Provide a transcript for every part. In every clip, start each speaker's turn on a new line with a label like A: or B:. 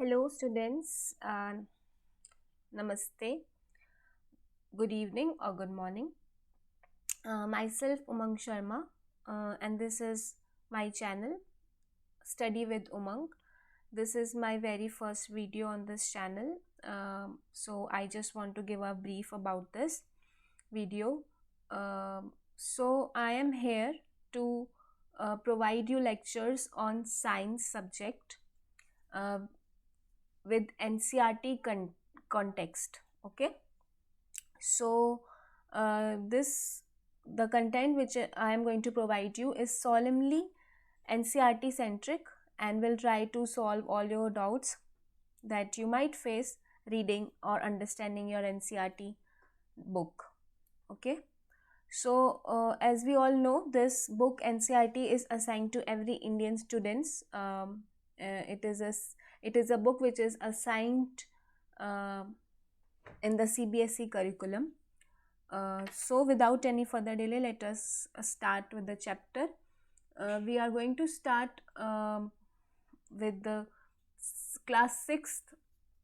A: Hello, students. Namaste. Good evening or good morning. Myself Umang Sharma, and this is my channel, Study with Umang. This is my very first video on this channel. So I just want to give a brief about this video. So I am here to provide you lectures on science subject with NCERT context. Okay, so the content which I am going to provide you is solemnly NCERT centric and will try to solve all your doubts that you might face reading or understanding your NCERT book. Okay, so as we all know, this book NCERT is assigned to every Indian students. It is a book which is assigned in the CBSE curriculum. So without any further delay, let us start with the chapter. We are going to start with the class 6th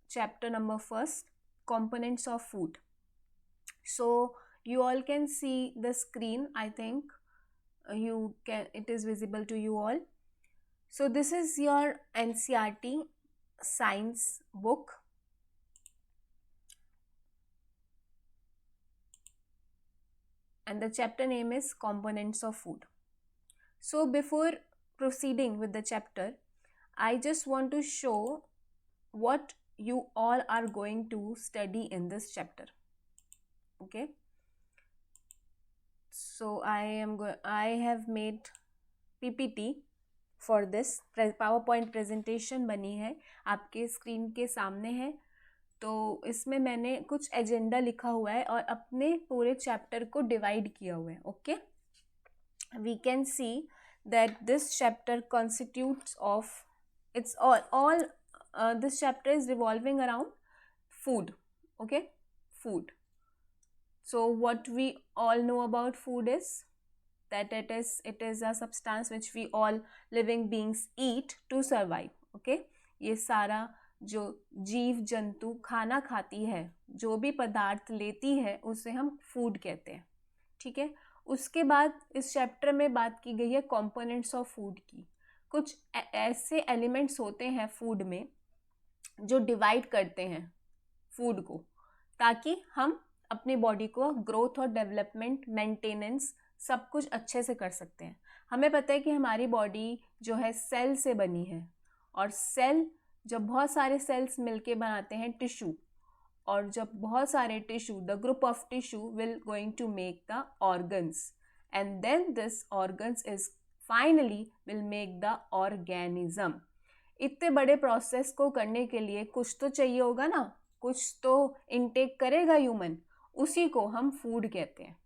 A: chapter number 1st, components of food. So you all can see the screen. I think it is visible to you all. So this is your NCERT science book. And the chapter name is components of food. So before proceeding with the chapter, I just want to show what you all are going to study in this chapter. Okay, so I have made PPT for this. PowerPoint presentation बनी है, आपके screen के सामने है. तो इसमें मैंने कुछ एजेंडा लिखा हुआ है और अपने पूरे चैप्टर को डिवाइड किया हुआ है. Okay, we can see that this chapter constitutes of its all this chapter is revolving around food. Okay, food. So what we all know about food is that it is a substance which we all living beings eat to survive. Okay, ये सारा जो जीव जंतु खाना खाती है, जो भी पदार्थ लेती है, उसे हम फूड कहते हैं. ठीक है, उसके बाद इस चैप्टर में बात की गई है कंपोनेंट्स ऑफ फूड की. कुछ ऐसे एलिमेंट्स होते हैं फूड में जो डिवाइड करते हैं फूड को, ताकि हम अपनी बॉडी को ग्रोथ और डेवलपमेंट, मेंटेनेंस सब कुछ अच्छे से कर सकते हैं. हमें पता है कि हमारी बॉडी जो है सेल से बनी है, और सेल जब बहुत सारे सेल्स मिलके बनाते हैं टिश्यू, और जब बहुत सारे tissue, the group of tissue will going to make the organs, and then this organs is finally will make the organism. इतने बड़े प्रोसेस को करने के लिए कुछ तो चाहिए होगा ना, कुछ तो इनटेक करेगा ह्यूमन, उसी को हम फूड कहते हैं.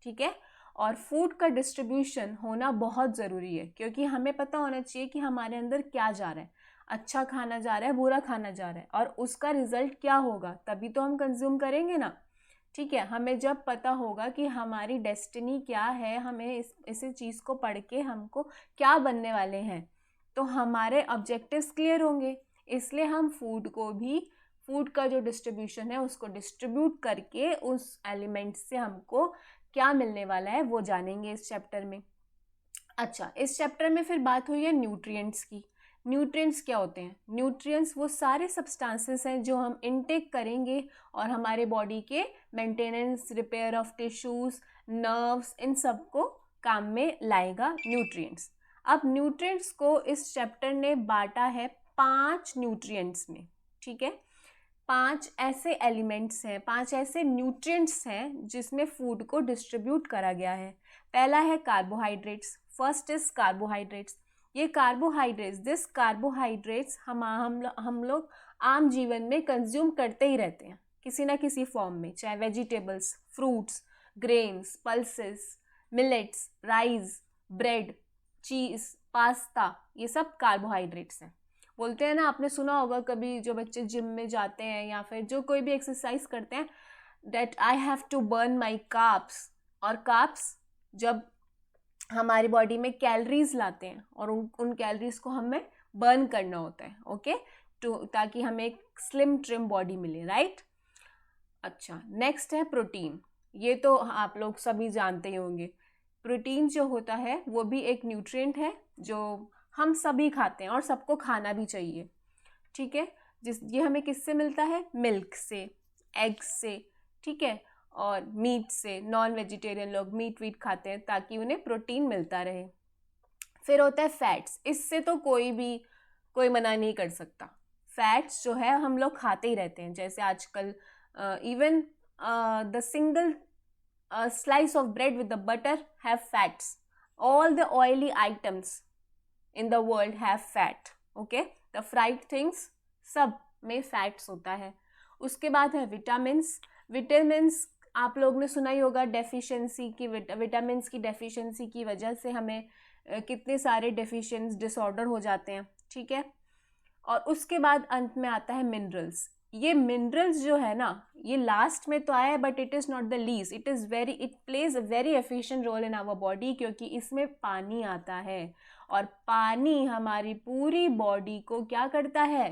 A: ठीक है, और फूड का डिस्ट्रीब्यूशन होना बहुत ज़रूरी है, क्योंकि हमें पता होना चाहिए कि हमारे अंदर क्या जा रहा है, अच्छा खाना जा रहा है, बुरा खाना जा रहा है, और उसका रिजल्ट क्या होगा, तभी तो हम कंज्यूम करेंगे ना. ठीक है, हमें जब पता होगा कि हमारी डेस्टिनी क्या है, हमें इस चीज़ को पढ़ के हमको क्या बनने वाले हैं, तो हमारे ऑब्जेक्टिव्स क्लियर होंगे. इसलिए हम फूड को भी, फूड का जो डिस्ट्रीब्यूशन है उसको डिस्ट्रीब्यूट करके उस एलिमेंट से हमको क्या मिलने वाला है वो जानेंगे इस चैप्टर में. अच्छा, इस चैप्टर में फिर बात हुई है न्यूट्रिएंट्स की. न्यूट्रिएंट्स क्या होते हैं? न्यूट्रिएंट्स वो सारे सब्सटेंसेस हैं जो हम इनटेक करेंगे और हमारे बॉडी के maintenance, repair of tissues, nerves, इन सब को काम में लाएगा न्यूट्रिएंट्स. अब न्यूट्रिएंट्स को इस चैप्टर ने बांटा है 5 न्यूट्रिएंट्स में. ठीक है, 5 ऐसे एलिमेंट्स हैं, 5 ऐसे न्यूट्रिएंट्स हैं जिसमें फूड को डिस्ट्रीब्यूट करा गया है. पहला है कार्बोहाइड्रेट्स. First is carbohydrates. ये कार्बोहाइड्रेट्स, दिस कार्बोहाइड्रेट्स हम लोग आम जीवन में कंज्यूम करते ही रहते हैं किसी ना किसी फॉर्म में, चाहे vegetables, fruits, grains, pulses, millets, rice, bread, cheese, pasta, ये सब कार्बोहाइड्रेट्स हैं. बोलते हैं ना, आपने सुना होगा कभी, जो बच्चे जिम में जाते हैं या फिर जो कोई भी एक्सरसाइज करते हैं, that I have to burn my carbs. और कार्ब्स जब हमारी बॉडी में कैलोरीज लाते हैं और उन कैलोरीज को हमें बर्न करना होता है. ओके, ताकि हमें एक स्लिम ट्रिम बॉडी मिले, राइट। अच्छा, नेक्स्ट है प्रोटीन। ये तो आप लोग सभी जानते ही होंगे। प्रोटीन जो होता है वो भी एक न्यूट्रिएंट है जो हम सभी खाते हैं और सबको खाना भी चाहिए, ठीक है। ये हमें किससे मिलता है? मिल्क से, एग्स से, ठीक है, और मीट से। नॉन वेजिटेरियन लोग मीट वीट खाते हैं ताकि उन्हें प्रोटीन मिलता रहे। फिर होता है फैट्स। इससे तो कोई मना नहीं कर सकता। फैट्स जो है हम लोग खाते ही रहते हैं, जैसे आजकल even the single slice of bread with the butter have fats. All the oily items in the world have fat. Okay, the fried things सब में फैट्स होता है। उसके बाद है विटामिन्स। विटामिन्स आप लोग ने सुना ही होगा, डेफिशिएंसी की, विटामिन्स की डेफिशिएंसी की वजह से हमें कितने सारे डेफिशिएंस डिसऑर्डर हो जाते हैं, ठीक है। और उसके बाद अंत में आता है मिनरल्स। ये मिनरल्स जो है ना, ये लास्ट में तो आया है, but it is not the least. It plays a very efficient role in our body, क्योंकि इसमें पानी आता है और पानी हमारी पूरी बॉडी को क्या करता है?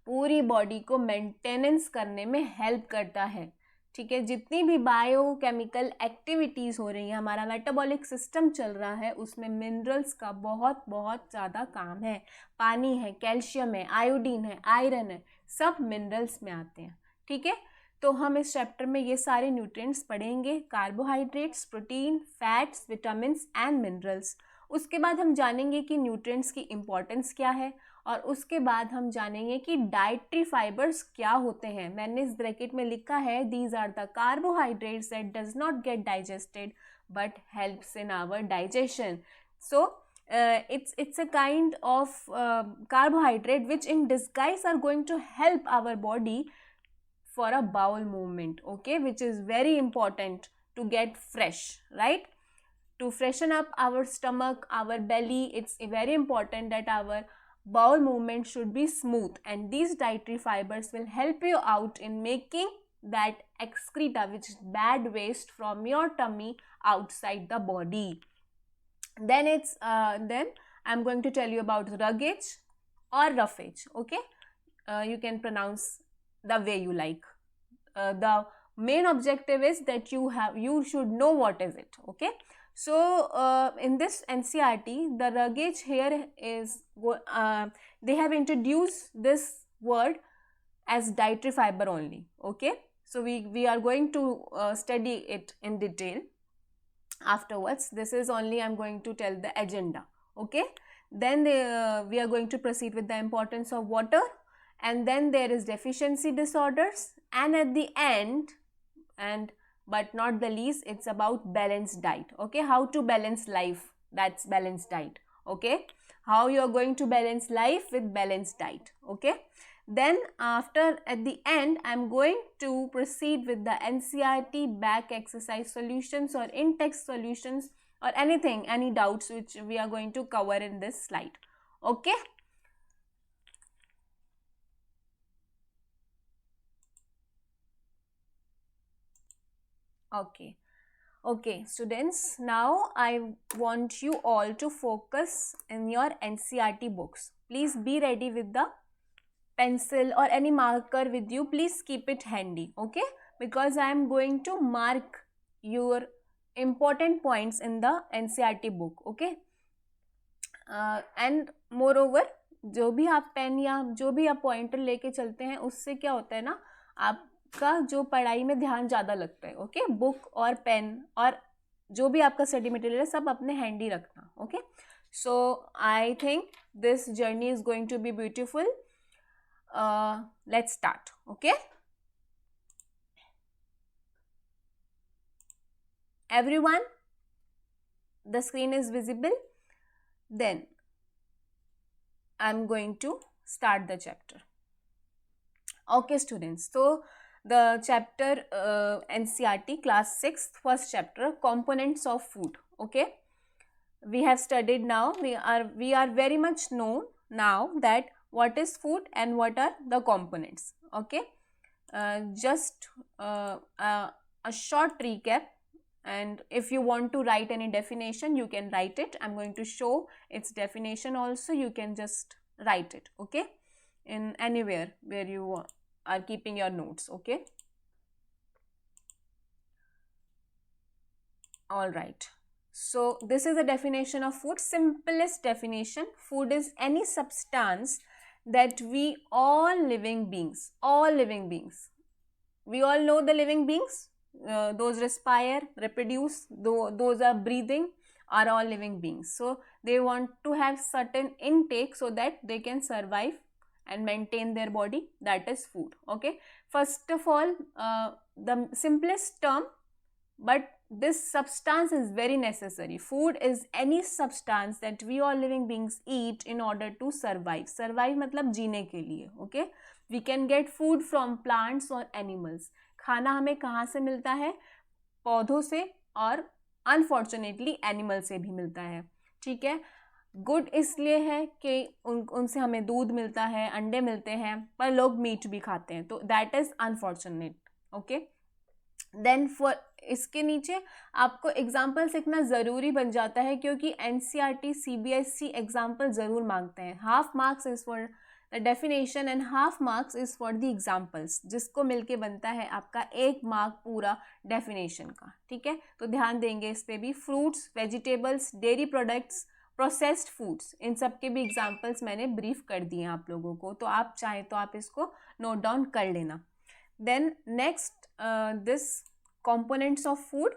A: पूरी बॉडी को मेंटेनेंस करने में हेल्प करता है, ठीक है। जितनी भी बायोकेमिकल एक्टिविटीज़ हो रही हैं, हमारा मेटाबॉलिक सिस्टम चल रहा है, उसमें मिनरल्स का बहुत बहुत ज़्यादा काम है। पानी है, कैल्शियम है, आयोडीन है, आयरन है, सब मिनरल्स में आते हैं, ठीक है। तो हम इस चैप्टर में ये सारे न्यूट्रिएंट्स पढ़ेंगे, carbohydrates, protein, fats, vitamins and minerals. उसके बाद हम जानेंगे कि न्यूट्रिएंट्स की इम्पोर्टेंस क्या है, और उसके बाद हम जानेंगे कि डाइटरी फाइबर्स क्या होते हैं। मैंने इस ब्रैकेट में लिखा है, these are the carbohydrates that does not get digested but helps in our digestion. So it's a kind of carbohydrate which in disguise are going to help our body for a bowel movement, okay, which is very important to get fresh, right? To freshen up our stomach, our belly, it's very important that our bowel movement should be smooth, and these dietary fibers will help you out in making that excreta, which is bad waste, from your tummy outside the body. Then I'm going to tell you about ruggage or roughage, okay. You can pronounce the way you like. The main objective is that you should know what is it, okay. So in this NCERT, the ruggage here is they have introduced this word as dietary fiber only, okay. So we are going to study it in detail afterwards. This is only I'm going to tell the agenda, okay. Then we are going to proceed with the importance of water, and then there is deficiency disorders, and at the end, and but not the least, it's about balanced diet, okay. How to balance life, that's balanced diet, okay. How you are going to balance life with balanced diet, okay. Then after, at the end, I'm going to proceed with the NCERT back exercise solutions or in-text solutions or anything, any doubts which we are going to cover in this slide, okay. Okay, students, now I want you all to focus in your NCERT books. Please be ready with the pencil or any marker with you. Please keep it handy, okay, because I am going to mark your important points in the NCERT book, okay. And moreover, जो भी आप pen या जो भी आप pointer लेके चलते हैं, उससे क्या होता है ना, आपका जो पढ़ाई में ध्यान ज़्यादा लगता है, ओके। बुक और पेन और जो भी आपका स्टडी मटेरियल है, सब अपने हैंडी रखना, okay. So I think this journey is going to be beautiful. Let's start, okay. Everyone, the screen is visible. Then I'm going to start the chapter. Okay, students, so the chapter NCERT class 6th, first chapter, components of food, okay. We have studied now, we are very much known now that what is food and what are the components, okay. Just a short recap, and if you want to write any definition, you can write it. I'm going to show its definition also, you can just write it, okay. in anywhere where you are keeping your notes. Okay. All right. So this is the definition of food. Simplest definition: food is any substance that we all living beings, we all know the living beings, those respire, reproduce, those are breathing, are all living beings. So they want to have certain intake so that they can survive and maintain their body. That is food. Okay. First of all, the simplest term, but this substance is very necessary. Food is any substance that we all living beings eat in order to survive. Survive मतलब जीने के लिए. Okay. We can get food from plants or animals. खाना हमें कहाँ से मिलता है? पौधों से और अनफॉर्चुनेटली एनिमल से भी मिलता है. ठीक है. गुड इसलिए है कि उनसे हमें दूध मिलता है, अंडे मिलते हैं, पर लोग मीट भी खाते हैं, तो that is unfortunate. Okay. Then for इसके नीचे आपको एग्जाम्पल सीखना ज़रूरी बन जाता है, क्योंकि एनसीईआरटी सीबीएसई एग्जाम्पल ज़रूर मांगते हैं. Half marks is for the definition and half marks is for the examples, जिसको मिलके बनता है आपका 1 मार्क पूरा डेफिनेशन का. ठीक है. तो ध्यान देंगे इस पर भी. Fruits, vegetables, dairy products, processed foods, इन सब के भी एग्जाम्पल्स मैंने ब्रीफ कर दिए हैं आप लोगों को, तो आप चाहें तो आप इसको नोट डाउन कर लेना. Then next this components of food,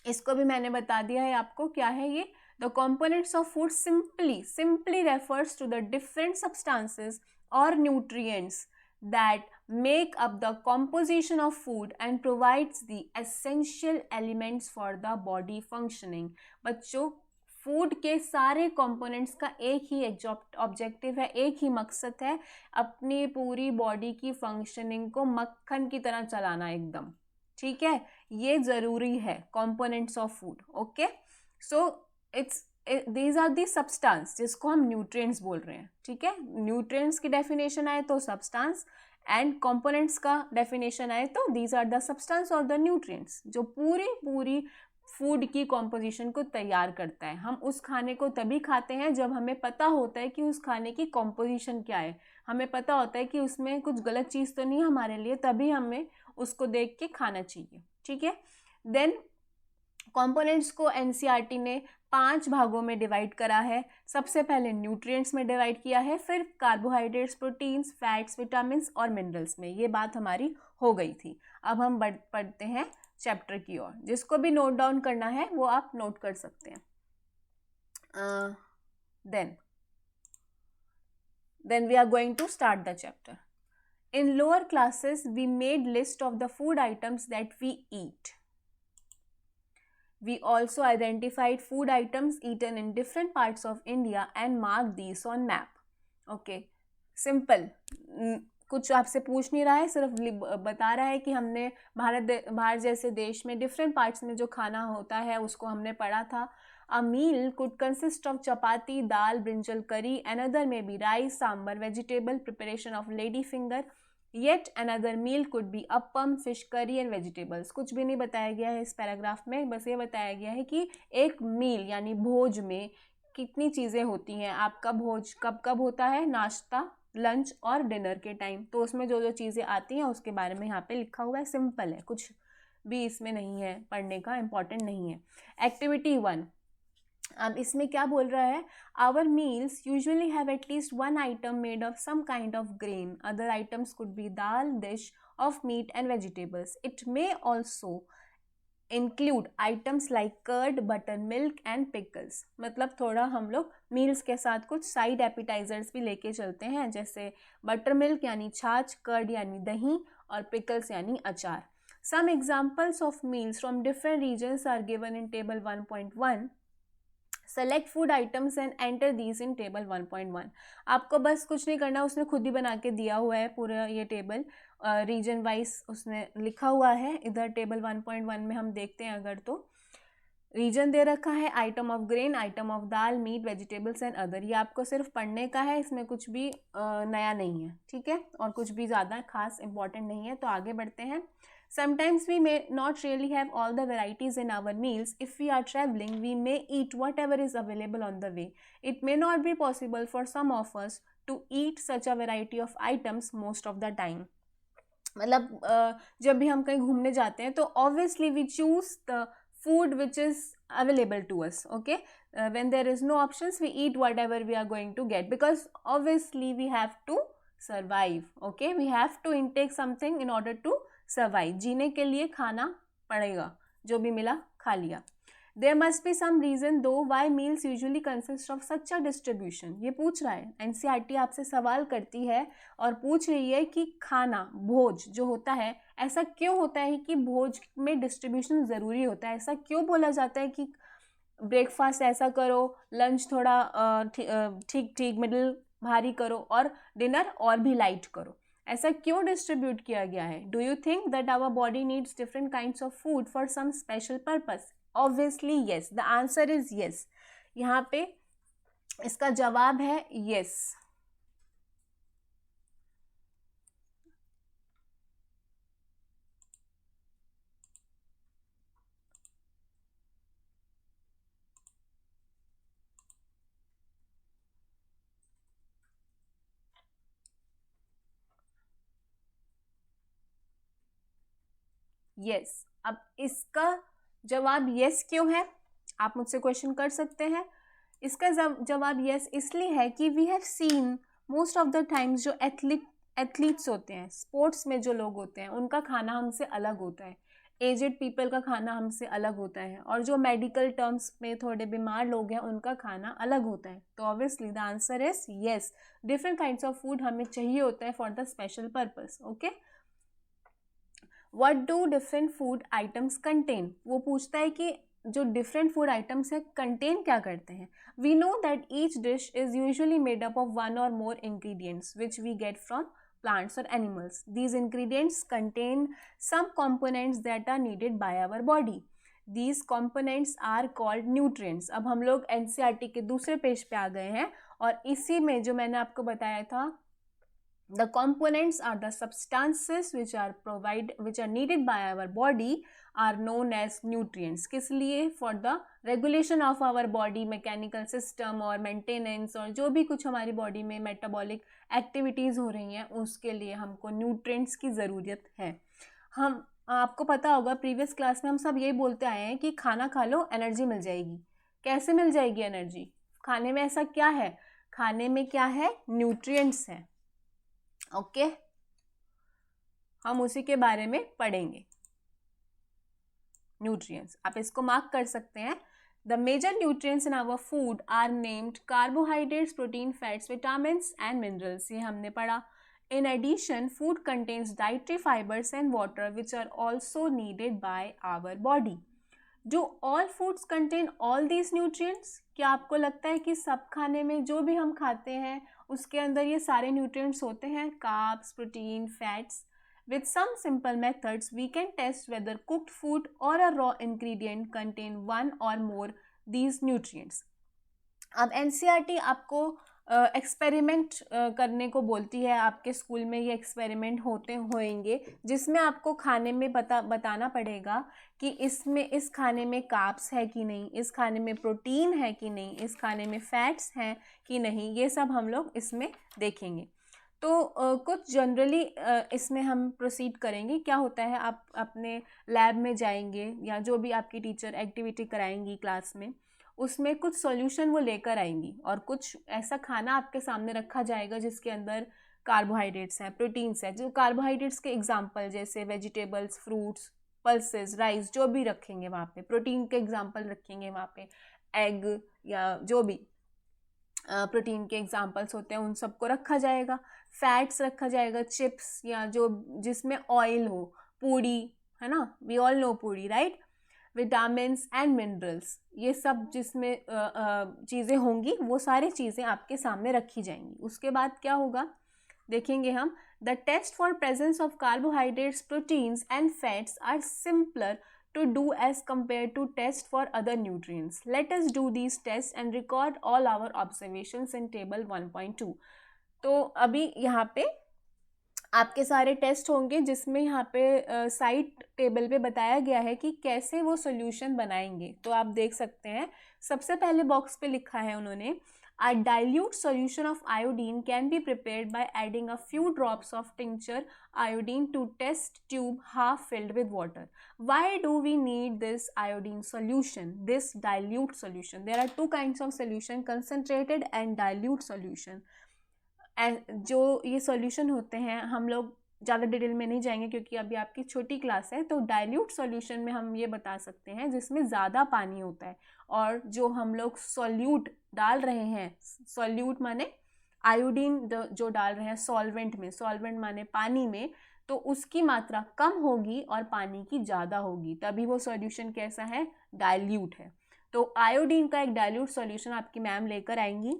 A: इसको भी मैंने बता दिया है आपको क्या है ये. The components of food simply refers to the different substances or nutrients that make up the composition of food and provides the essential elements for the body functioning. बच्चों, फूड के सारे कंपोनेंट्स का एक ही ऑब्जेक्टिव है, एक ही मकसद है, अपनी पूरी बॉडी की फंक्शनिंग को मक्खन की तरह चलाना एकदम. ठीक है. ये जरूरी है components of food. Okay. So these are the substance जिसको हम न्यूट्रिएंट्स बोल रहे हैं. ठीक है. न्यूट्रिएंट्स की डेफिनेशन आए तो सब्सटेंस, एंड कंपोनेंट्स का डेफिनेशन आए तो दीज आर द सब्सटेंस और द न्यूट्रिएंट्स, जो पूरी फूड की कॉम्पोजिशन को तैयार करता है. हम उस खाने को तभी खाते हैं जब हमें पता होता है कि उस खाने की कॉम्पोजिशन क्या है, हमें पता होता है कि उसमें कुछ गलत चीज़ तो नहीं है हमारे लिए, तभी हमें उसको देख के खाना चाहिए. ठीक है. देन कंपोनेंट्स को एनसीईआरटी ने 5 भागों में डिवाइड करा है. सबसे पहले न्यूट्रिएंट्स में डिवाइड किया है, फिर कार्बोहाइड्रेट्स, प्रोटीन्स, फैट्स, विटामिन्स और मिनरल्स में. ये बात हमारी हो गई थी. अब हम पढ़ते हैं चैप्टर की ओर. जिसको भी नोट डाउन करना है वो आप नोट कर सकते हैं. then we are going to start the chapter. In lower classes, we made list of the food items that we eat. We also identified food items eaten in different parts of India and marked these on map. Okay, simple. कुछ आपसे पूछ नहीं रहा है, सिर्फ बता रहा है कि हमने भारत जैसे देश में डिफरेंट पार्ट्स में जो खाना होता है उसको हमने पढ़ा था. A meal could consist of chapati, dal, brinjal curry. Another may be rice, sambar, vegetable preparation of lady finger. Yet another meal could be appam, fish curry and vegetables. कुछ भी नहीं बताया गया है इस पैराग्राफ में, बस ये बताया गया है कि एक मील यानी भोज में कितनी चीज़ें होती हैं. आपका भोज कब होता है? नाश्ता, लंच और डिनर के टाइम. तो उसमें जो चीज़ें आती हैं उसके बारे में यहाँ पे लिखा हुआ है. सिंपल है, कुछ भी इसमें नहीं है पढ़ने का, इम्पॉर्टेंट नहीं है. एक्टिविटी 1. अब इसमें क्या बोल रहा है? Our meals usually have at least 1 item made of some kind of grain. Other items could be dal, dish of meat and vegetables. It may also include items like curd, butter milk and pickles. मतलब थोड़ा हम लोग meals के साथ कुछ side एपिटाइजर्स भी लेके चलते हैं, जैसे बटर मिल्क यानी छाछ, कर्ड यानी दही और पिकल्स यानी अचार. Some examples of meals from different regions are given in table 1.1. Select food items and enter these in table 1.1. आपको बस कुछ नहीं करना, उसने खुद ही बना के दिया हुआ है पूरा ये टेबल, रीजन वाइज उसने लिखा हुआ है. इधर टेबल 1.1 में हम देखते हैं अगर तो रीजन दे रखा है item of grain, item of dal, meat, vegetables and other. ये आपको सिर्फ पढ़ने का है, इसमें कुछ भी नया नहीं है, ठीक है, और कुछ भी ज़्यादा खास इंपॉर्टेंट नहीं है। तो आगे बढ़ते हैं। Sometimes we may not really have all the varieties in our meals. If we are traveling, we may eat whatever is available on the way. It may not be possible for some of us to eat such a variety of items most of the time. मतलब जब भी हम कहीं घूमने जाते हैं तो obviously we choose the food which is available to us. Okay, when there is no options, we eat whatever we are going to get, because obviously we have to survive. Okay, we have to intake something in order to survive. जीने के लिए खाना पड़ेगा, जो भी मिला खा लिया. There must be some reason though why meals usually consist of such a distribution. ये पूछ रहा है, NCERT आपसे सवाल करती है और पूछ रही है कि खाना, भोज जो होता है, ऐसा क्यों होता है कि भोज में डिस्ट्रीब्यूशन ज़रूरी होता है? ऐसा क्यों बोला जाता है कि ब्रेकफास्ट ऐसा करो, लंच थोड़ा ठीक ठीक मिडिल भारी करो, और डिनर और भी लाइट करो? ऐसा क्यों डिस्ट्रीब्यूट किया गया है? Do you think that our body needs different kinds of food for some special purpose? Obviously yes, the answer is yes. यहाँ पे इसका जवाब है येस. यस. अब इसका जवाब यस क्यों है, आप मुझसे क्वेश्चन कर सकते हैं. इसका जवाब यस इसलिए है कि we have seen most of the times जो एथलीट्स होते हैं, स्पोर्ट्स में जो लोग होते हैं, उनका खाना हमसे अलग होता है. एजेड पीपल का खाना हमसे अलग होता है, और जो मेडिकल टर्म्स में थोड़े बीमार लोग हैं उनका खाना अलग होता है. तो obviously the answer is yes, different kinds of food हमें चाहिए होता है for the special purpose. Okay, what do different food items contain? वो पूछता है कि जो डिफरेंट फूड आइटम्स है कंटेन क्या करते हैं. We know that each dish is usually made up of one or more ingredients which we get from plants or animals. These ingredients contain some components that are needed by our body. These components are called nutrients. अब हम लोग NCERT के दूसरे page पे आ गए हैं, और इसी में जो मैंने आपको बताया था, the components are the substances which are needed by our body are known as nutrients. किस लिए? For the regulation of our body, mechanical system और maintenance, और जो भी कुछ हमारी बॉडी में मेटाबॉलिक एक्टिविटीज़ हो रही हैं उसके लिए हमको न्यूट्रिएंट्स की ज़रूरत है. हम आपको पता होगा प्रीवियस क्लास में हम सब यही बोलते आए हैं कि खाना खा लो एनर्जी मिल जाएगी. कैसे मिल जाएगी एनर्जी? खाने में ऐसा क्या है? खाने में क्या है? न्यूट्रिएंट्स है. ओके, हम उसी के बारे में पढ़ेंगे. न्यूट्रिएंट्स, आप इसको मार्क कर सकते हैं. The major nutrients in our food are named carbohydrates, protein, fats, vitamins and minerals. ये हमने पढ़ा. In addition, food contains dietary fibers and water which are also needed by our body. Do all foods contain all these nutrients? क्या आपको लगता है कि सब खाने में जो भी हम खाते हैं उसके अंदर ये सारे न्यूट्रिएंट्स होते हैं? Carbs, protein, fats. With some simple methods, we can test whether cooked food or a raw ingredient contain one or more these nutrients. अब NCERT आपको एक्सपेरिमेंट करने को बोलती है. आपके स्कूल में ये एक्सपेरिमेंट होएंगे जिसमें आपको खाने में बताना पड़ेगा कि इसमें इस खाने में कार्ब्स है कि नहीं, इस खाने में प्रोटीन है कि नहीं, इस खाने में फैट्स हैं कि नहीं. ये सब हम लोग इसमें देखेंगे. तो कुछ जनरली इसमें हम प्रोसीड करेंगे. क्या होता है, आप अपने लैब में जाएंगे या जो भी आपकी टीचर एक्टिविटी कराएंगी क्लास में, उसमें कुछ सॉल्यूशन वो लेकर आएंगी और कुछ ऐसा खाना आपके सामने रखा जाएगा जिसके अंदर कार्बोहाइड्रेट्स हैं, प्रोटीन्स हैं. जो कार्बोहाइड्रेट्स के एग्जांपल जैसे वेजिटेबल्स, फ्रूट्स, पल्सेस, राइस, जो भी रखेंगे वहाँ पे. प्रोटीन के एग्जांपल रखेंगे वहाँ पे, एग या जो भी प्रोटीन के एग्जांपल्स होते हैं उन सबको रखा जाएगा. फैट्स रखा जाएगा, चिप्स या जो जिसमें ऑयल हो, पूड़ी है ना, we all know puri right. Vitamins and minerals, ये सब जिसमें चीज़ें होंगी वो सारी चीज़ें आपके सामने रखी जाएंगी. उसके बाद क्या होगा देखेंगे हम. The test for presence of carbohydrates, proteins and fats are simpler to do as compared to test for other nutrients. Let us do these tests and record all our observations in table 1.2. तो अभी यहाँ पे आपके सारे test होंगे जिसमें यहाँ पे साइड टेबल पे बताया गया है कि कैसे वो सॉल्यूशन बनाएंगे. तो आप देख सकते हैं सबसे पहले बॉक्स पे लिखा है उन्होंने, A dilute solution of iodine can be prepared by adding a few drops of tincture iodine to test tube half filled with water. Why do we need this iodine solution, this dilute solution? There are two kinds of solution, concentrated and dilute solution. And जो ये solution होते हैं हम लोग ज़्यादा detail में नहीं जाएंगे क्योंकि अभी आपकी छोटी क्लास है. तो डाइल्यूट सॉल्यूशन में हम ये बता सकते हैं जिसमें ज़्यादा पानी होता है, और जो हम लोग सॉल्यूट डाल रहे हैं, सॉल्यूट माने आयोडीन जो डाल रहे हैं सॉल्वेंट में, सॉल्वेंट माने पानी में, तो उसकी मात्रा कम होगी और पानी की ज़्यादा होगी, तभी वो सॉल्यूशन कैसा है, डाइल्यूट है. तो आयोडीन का एक डाइल्यूट सॉल्यूशन आपकी मैम लेकर आएंगी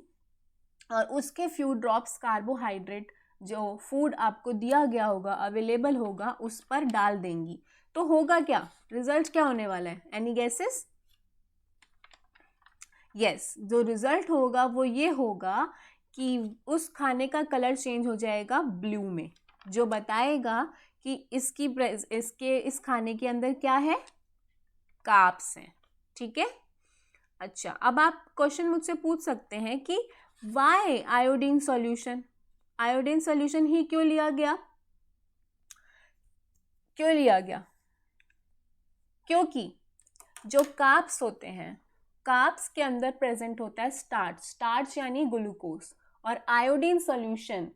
A: और उसके फ्यू ड्रॉप्स कार्बोहाइड्रेट जो फूड आपको दिया गया होगा, अवेलेबल होगा, उस पर डाल देंगी. तो होगा क्या, रिजल्ट क्या होने वाला है, एनी गेसेस? यस, जो रिजल्ट होगा वो ये होगा कि उस खाने का कलर चेंज हो जाएगा ब्लू में, जो बताएगा कि इस खाने के अंदर क्या है, कार्ब्स हैं. ठीक है. अच्छा, अब आप क्वेश्चन मुझसे पूछ सकते हैं कि why iodine solution, iodine solution ही क्यों लिया गया, क्यों लिया गया? क्योंकि जो कार्ब्स होते हैं, कार्ब्स के अंदर प्रेजेंट होता है स्टार्च, स्टार्च यानी ग्लूकोज, और आयोडीन सॉल्यूशन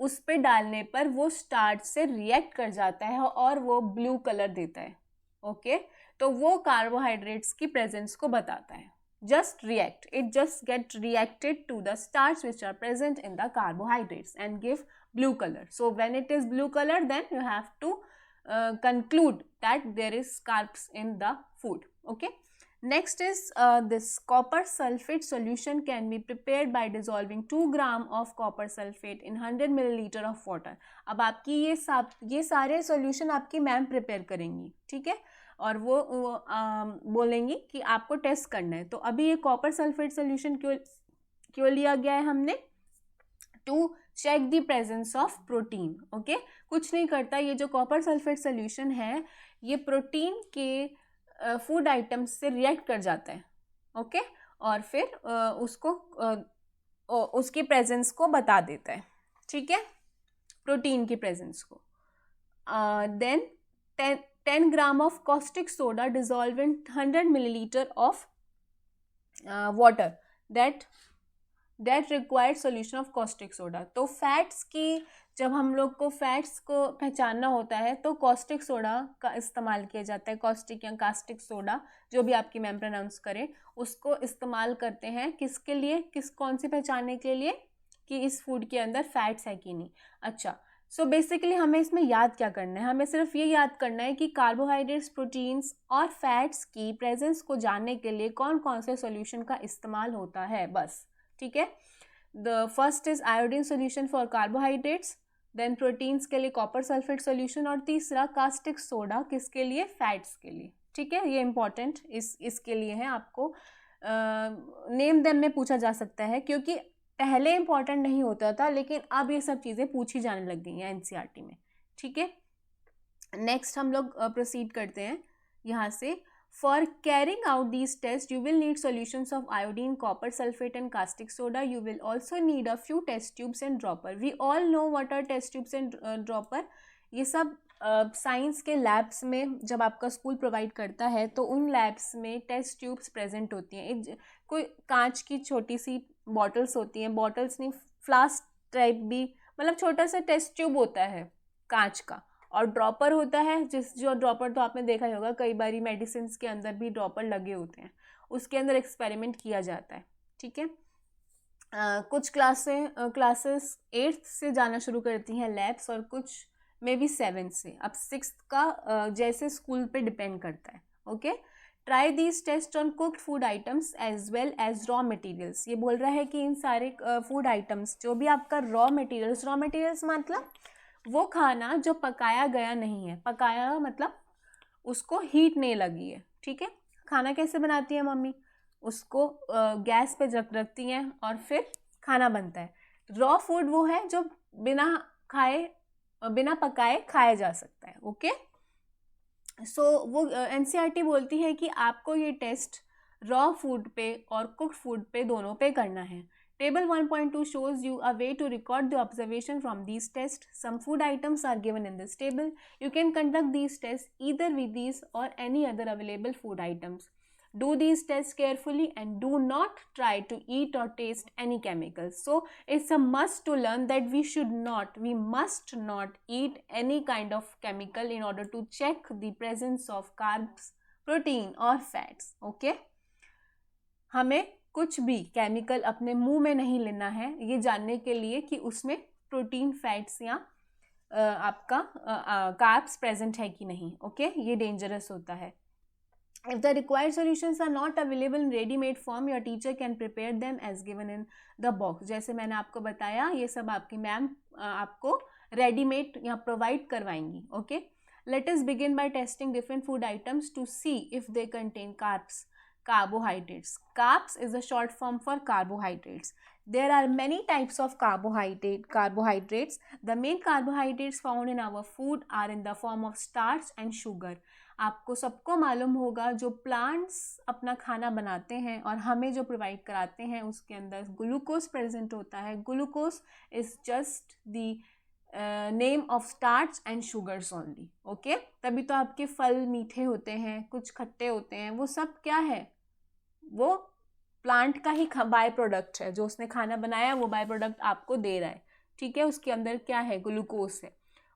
A: उस पे डालने पर वो स्टार्च से रिएक्ट कर जाता है और वो ब्लू कलर देता है. ओके, तो वो कार्बोहाइड्रेट्स की प्रेजेंस को बताता है. Just react, it just get reacted to the starch which are present in the carbohydrates and give blue color. So when it is blue color, then you have to conclude that there is carbs in the food. Okay. Next is this copper sulfate solution can be prepared by dissolving 2 gram of copper sulfate in 100 milliliter of water. अब आपकी ये सारे solution आपकी ma'am prepare करेंगी. ठीक है, और वो बोलेंगी कि आपको टेस्ट करना है. तो अभी ये कॉपर सल्फेट सोल्यूशन क्यों लिया गया है हमने, to check the presence of protein. Okay, कुछ नहीं करता, ये जो कॉपर सल्फेट सोल्यूशन है ये प्रोटीन के फूड आइटम्स से रिएक्ट कर जाता है. ओके, और फिर उसको उसकी प्रेजेंस को बता देता है. ठीक है, प्रोटीन की प्रेजेंस को. Then 10 gram of caustic soda dissolved in 100 milliliter of water that required solution of caustic soda. तो फैट्स की, जब हम लोग को फैट्स को पहचानना होता है तो कॉस्टिक सोडा का इस्तेमाल किया जाता है. कॉस्टिक या कास्टिक सोडा, जो भी आपकी मैम प्रोनाउंस करे, उसको इस्तेमाल करते हैं किसके लिए, कौन सी पहचानने के लिए कि इस फूड के अंदर फैट्स है कि नहीं. अच्छा, सो बेसिकली हमें इसमें याद क्या करना है, हमें सिर्फ ये याद करना है कि कार्बोहाइड्रेट्स, प्रोटीन्स और फैट्स की प्रेजेंस को जानने के लिए कौन कौन से सॉल्यूशन का इस्तेमाल होता है, बस. ठीक है, the first is iodine solution for carbohydrates, then proteins के लिए कॉपर सल्फेट सॉल्यूशन, और तीसरा कास्टिक सोडा किसके लिए, फैट्स के लिए. ठीक है, ये इंपॉर्टेंट इसके लिए है. आपको नेम देम में पूछा जा सकता है क्योंकि पहले इंपॉर्टेंट नहीं होता था, लेकिन अब ये सब चीज़ें पूछी जाने लग गई हैं एनसीईआरटी में. ठीक है, नेक्स्ट हम लोग प्रोसीड करते हैं यहाँ से. For carrying out these test you will need solutions of iodine, copper sulphate and caustic soda. You will also need a few test tubes and dropper. We all know what are test tubes and dropper. ये सब science के labs में जब आपका school provide करता है तो उन लैब्स में टेस्ट ट्यूब्स प्रेजेंट होती हैं. कोई कांच की छोटी सी बॉटल्स होती हैं, बॉटल्स नहीं, फ्लास्क टाइप भी, मतलब छोटा सा टेस्ट ट्यूब होता है कांच का, और ड्रॉपर होता है जो ड्रॉपर तो आपने देखा ही होगा, कई बारी मेडिसिन के अंदर भी ड्रॉपर लगे होते हैं, उसके अंदर एक्सपेरिमेंट किया जाता है. ठीक है, कुछ क्लासेस 8th से जाना शुरू करती हैं लैब्स, और कुछ मे बी 7th से. अब 6th का जैसे स्कूल पे डिपेंड करता है. Okay, try these test on cooked food items as well as raw materials. ये बोल रहा है कि इन सारे फूड आइटम्स, जो भी आपका रॉ मटेरियल्स मतलब वो खाना जो पकाया गया नहीं है, पकाया मतलब उसको हीट नहीं लगी है, ठीक है। खाना कैसे बनाती है मम्मी, उसको गैस पे रखती हैं और फिर खाना बनता है। रॉ फूड वो है जो बिना खाए बिना पकाए खाया जा सकता है, ओके। सो वो एनसीईआरटी बोलती है कि आपको ये टेस्ट रॉ फूड पे और कुक्ड फूड पे दोनों पे करना है। Table 1.2 shows you a way to record the observation from these tests. Some food items are given in this table. You can conduct these tests either with these or any other available food items. Do these tests carefully and do not try to eat or taste any chemicals. So it's a must to learn that we must not eat any kind of chemical in order to check the presence of carbs, protein or fats. Okay? हमें कुछ भी chemical अपने मुंह में नहीं लेना है ये जानने के लिए कि उसमें प्रोटीन, फैट्स या आपका कार्ब्स प्रेजेंट है कि नहीं, ओके। ये डेंजरस होता है। If the required solutions are not available in ready-made form, your teacher can prepare them as given in the box. जैसे मैंने आपको बताया ये सब आपकी मैम आपको रेडीमेड यहाँ प्रोवाइड करवाएंगी, okay. Let us begin by testing different food items to see if they contain carbs. Carbohydrates. Carbs is a short form for carbohydrates. There are many types of carbohydrates. The main carbohydrates found in our food are in the form of starch and sugar. आपको सबको मालूम होगा जो plants अपना खाना बनाते हैं और हमें जो प्रोवाइड कराते हैं उसके अंदर ग्लूकोज प्रेजेंट होता है। Glucose is just the name of starch and sugars only, okay. तभी तो आपके फल मीठे होते हैं, कुछ खट्टे होते हैं, वो सब क्या है, वो प्लांट का ही बाय प्रोडक्ट है। जो उसने खाना बनाया वो बाय प्रोडक्ट आपको दे रहा है, ठीक है। उसके अंदर क्या है, ग्लूकोज है,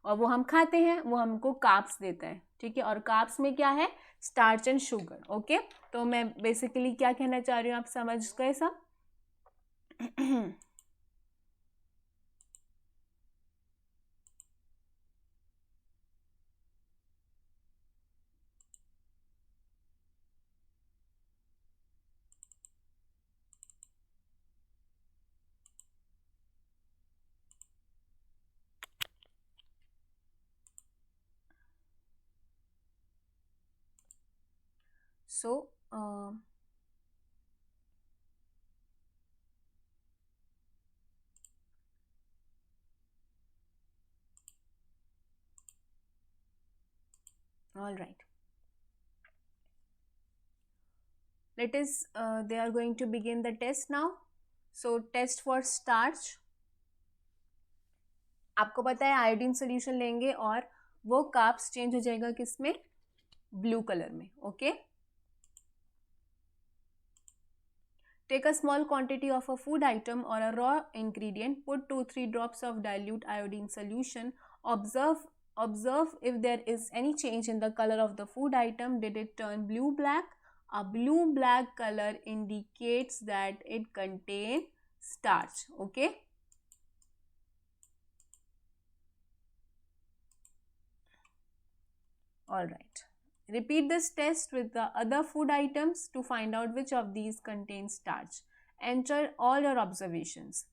A: और वो हम खाते हैं, वो हमको कार्ब्स देता है, ठीक है। और कार्ब्स में क्या है, स्टार्च एंड शुगर, ओके। तो मैं बेसिकली क्या कहना चाह रही हूँ, आप समझ गए सब? So all right, they are going to begin the test now. So test for starch, आपको पता है आयोडीन सोल्यूशन लेंगे और वो कार्ब्स चेंज हो जाएगा किसमें, ब्लू कलर में, okay. Take a small quantity of a food item or a raw ingredient, put 2-3 drops of dilute iodine solution, observe if there is any change in the color of the food item. Did it turn blue black? A blue black color indicates that it contains starch, okay. All right. Repeat this test with the other food items to find out which of these contains starch. Enter all your observations.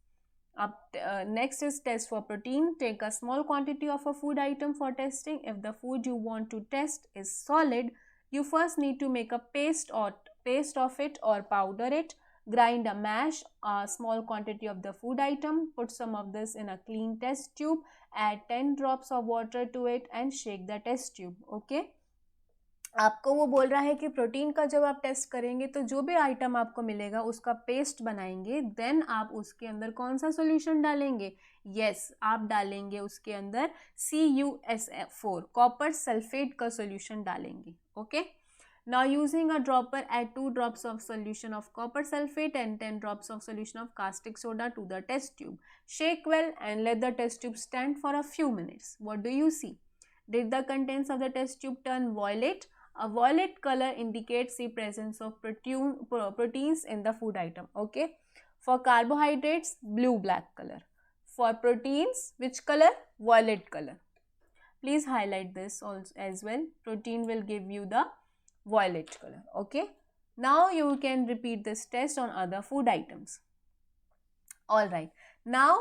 A: Next is test for protein. Take a small quantity of a food item for testing. If the food you want to test is solid, you first need to make a paste of it or powder it. Grind or mash a small quantity of the food item. Put some of this in a clean test tube. Add 10 drops of water to it and shake the test tube. Okay. आपको वो बोल रहा है कि protein का जब आप test करेंगे तो जो भी आइटम आपको मिलेगा उसका पेस्ट बनाएंगे, देन आप उसके अंदर कौन सा सॉल्यूशन डालेंगे, यस आप डालेंगे उसके अंदर CuSF4 कॉपर सल्फेट का सॉल्यूशन डालेंगे, okay. Now using a dropper, add 2 drops of solution of copper sulfate and 10 drops of solution of caustic soda to the test tube. Shake well and let the test tube stand for a few minutes. What do you see? Did the contents of the test tube turn violet? A violet color indicates the presence of proteins in the food item. Okay. For carbohydrates, blue-black color. For proteins, which color? Violet color. Please highlight this also as well. Protein will give you the violet color. Okay. Now you can repeat this test on other food items. Alright. Now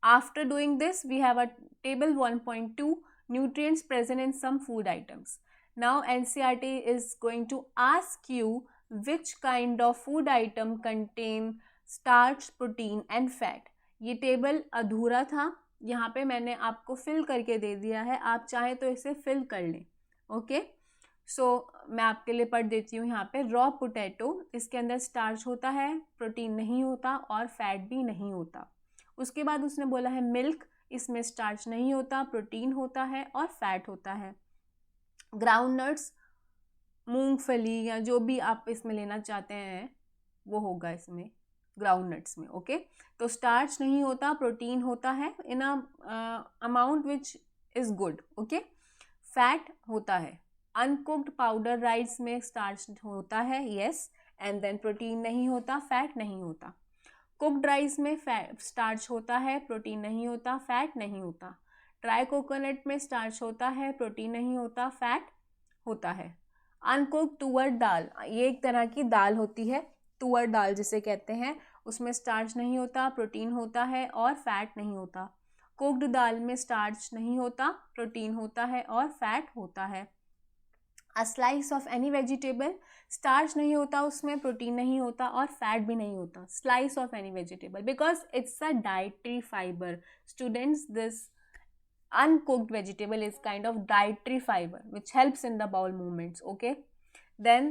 A: after doing this, we have a table 1.2 nutrients present in some food items. Now NCERT is going to ask you which kind of food item contain starch, protein and fat. ये table अधूरा था, यहाँ पे मैंने आपको fill करके दे दिया है, आप चाहे तो इसे फिल कर लें. ओके, सो मैं आपके लिए पढ़ देती हूँ यहाँ पे. रॉ पोटैटो, इसके अंदर स्टार्च होता है, प्रोटीन नहीं होता और फैट भी नहीं होता. उसके बाद उसने बोला है मिल्क, इसमें स्टार्च नहीं होता, प्रोटीन होता है और फैट होता है. ग्राउंड नट्स, मूंगफली या जो भी आप इसमें लेना चाहते हैं वो होगा इसमें ग्राउंड नट्स में. ओके, तो स्टार्च नहीं होता, प्रोटीन होता है in amount which is good. Okay, fat होता है. अनकुक्ड पाउडर राइस में स्टार्च होता है, यस, एंड देन प्रोटीन नहीं होता, फैट नहीं होता. कुक्ड राइस में स्टार्च होता है, प्रोटीन नहीं होता, फैट नहीं होता. ड्राई कोकोनट में स्टार्च होता है, प्रोटीन नहीं होता, फैट होता है. अनकुक्ड तुअर दाल, ये एक तरह की दाल होती है, तुअर दाल जिसे कहते हैं, उसमें स्टार्च नहीं होता, प्रोटीन होता है और फैट नहीं होता. कुक्ड दाल में स्टार्च नहीं होता, प्रोटीन होता है और फैट होता है. A slice of any vegetable, starch नहीं होता उसमें, प्रोटीन नहीं होता और फैट भी नहीं होता. Slice of any vegetable because it's a dietary fibre. Students, this uncooked vegetable is kind of dietary fiber which helps in the bowel movements. Okay, then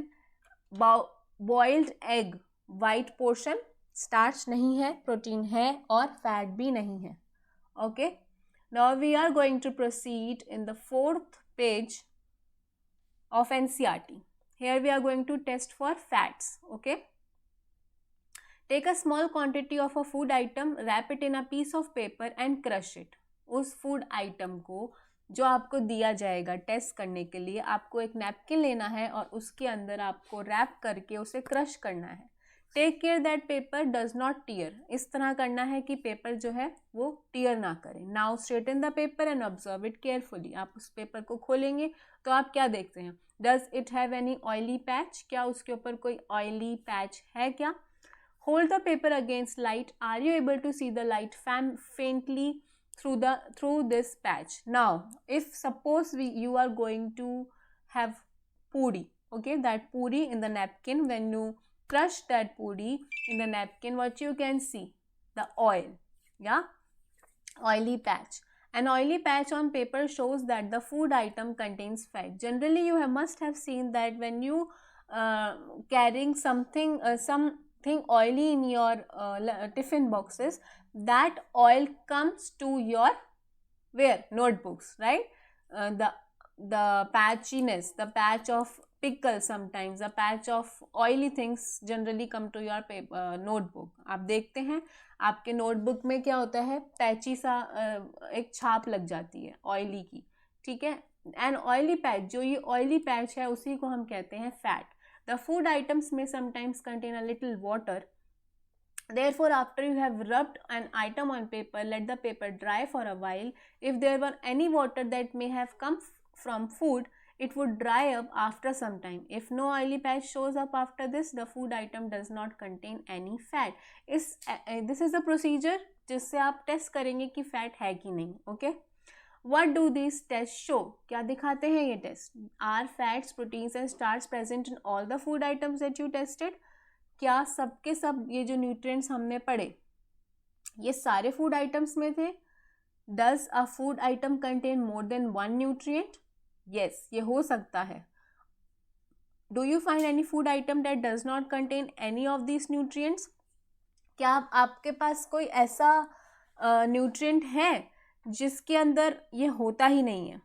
A: boiled egg, white portion, starch नहीं है, protein है और fat भी नहीं है. Okay, now we are going to proceed in the 4th page of NCERT. Here we are going to test for fats. Okay, take a small quantity of a food item, wrap it in a piece of paper and crush it. उस food item को जो आपको दिया जाएगा test करने के लिए, आपको एक नैपकिन लेना है और उसके अंदर आपको रैप करके उसे क्रश करना है. Take care that paper does not tear, इस तरह करना है कि पेपर जो है वो टीयर ना करे. Now straighten the paper and observe it carefully. आप उस पेपर को खोलेंगे तो आप क्या देखते हैं? Does it have any oily patch, क्या उसके ऊपर कोई ऑयली पैच है क्या? Hold the paper against light, are you able to see the light faintly through this patch. Now if suppose you are going to have puri, okay, that puri in the napkin, when you crush that puri in the napkin, what you can see? The oil, yeah, oily patch. An oily patch on paper shows that the food item contains fat. Generally you must have seen that when you carrying something oily in your tiffin boxes, that oil comes to your where notebooks, right? The patchiness, the patch of pickle, sometimes the patch of oily things generally come to your paper notebook. आप देखते हैं आपके notebook में क्या होता है, patchy सा एक छाप लग जाती है ऑयली की. ठीक है, एंड ऑयली पैच, जो ये ऑयली पैच है उसी को हम कहते हैं fat. The food items may sometimes contain a little water. Therefore, after you have rubbed an item on paper, let the paper dry for a while. If there were any water that may have come from food, it would dry up after some time. If no oily patch shows up after this, the food item does not contain any fat. This is the procedure जिससे आप test करेंगे कि fat है कि नहीं. Okay, What do these tests show? क्या दिखाते हैं ये test? Are fats, proteins and starch present in all the food items that you tested? क्या सबके सब ये जो न्यूट्रिएंट्स हमने पढ़े ये सारे फूड आइटम्स में थे? Does a food item contain more than one nutrient? Yes, ये हो सकता है. Do you find any food item that does not contain any of these nutrients? क्या आपके पास कोई ऐसा न्यूट्रिएंट है जिसके अंदर ये होता ही नहीं है?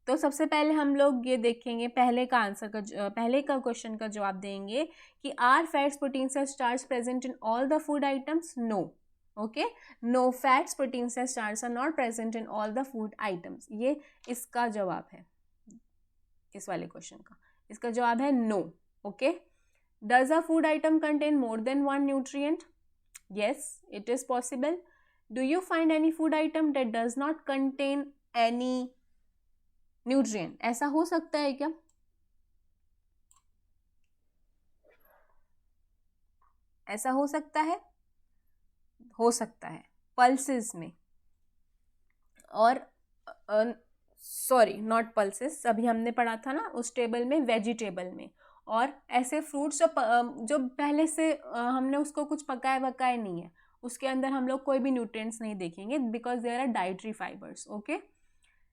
A: तो सबसे पहले हम लोग ये देखेंगे, पहले का क्वेश्चन का जवाब देंगे कि are fats, proteins and starch present in all the food items? No. Okay, no fats, proteins and starch are not present in all the food items. ये इसका जवाब है, इस वाले क्वेश्चन का. इसका जवाब है no. Okay, does a food item contain more than one nutrient? Yes, it is possible. Do you find any food item that does not contain any nutrient? ऐसा हो सकता है क्या? ऐसा हो सकता है? हो सकता है. पल्सेस में और सॉरी नॉट पल्सेस, अभी हमने पढ़ा था ना उस टेबल में, वेजिटेबल में। और ऐसे फ्रूट्स जो पहले से हमने उसको कुछ पकाए वकाए नहीं है, उसके अंदर हम लोग कोई भी न्यूट्रिएंट्स नहीं देखेंगे because they are dietary fibres. Okay,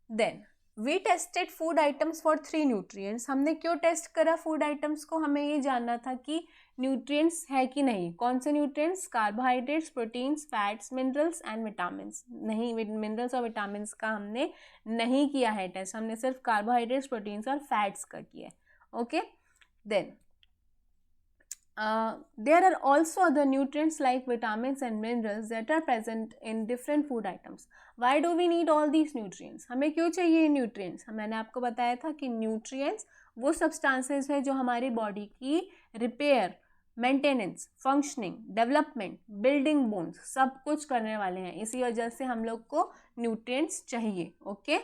A: then we tested food items for 3 nutrients. हमने क्यों टेस्ट करा फूड आइटम्स को? हमें ये जानना था कि न्यूट्रिएंट्स है कि नहीं। कौन से nutrients? Carbohydrates, proteins, fats, minerals and vitamins. नहीं, मिनरल्स और विटामिन्स का हमने नहीं किया है टेस्ट, हमने सिर्फ कार्बोहाइड्रेट्स, प्रोटीन्स और फैट्स का किया है। Okay, then there are also other nutrients like vitamins and minerals that are present in different food items. Why do we need all these nutrients? हमें क्यों चाहिए nutrients? मैंने आपको बताया था कि nutrients वो substances है जो हमारी body की repair, maintenance, functioning, development, building bones सब कुछ करने वाले हैं। इसी वजह से हम लोग को nutrients चाहिए। ओके,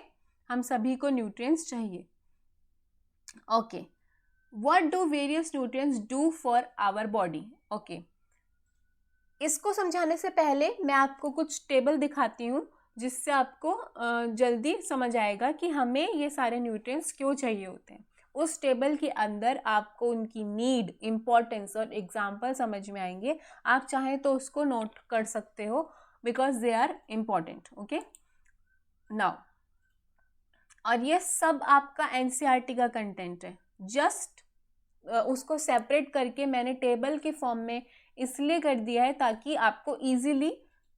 A: हम सभी को nutrients चाहिए। Okay, What do various nutrients do for our body? Okay. इसको समझाने से पहले मैं आपको कुछ टेबल दिखाती हूँ जिससे आपको जल्दी समझ आएगा कि हमें ये सारे न्यूट्रिएंट्स क्यों चाहिए होते हैं। उस टेबल के अंदर आपको उनकी नीड, इम्पोर्टेंस और एग्जाम्पल समझ में आएंगे। आप चाहें तो उसको नोट कर सकते हो because they are important. Okay, now, और ये सब आपका एनसीईआरटी का कंटेंट है। जस्ट उसको सेपरेट करके मैंने टेबल के फॉर्म में इसलिए कर दिया है ताकि आपको इजीली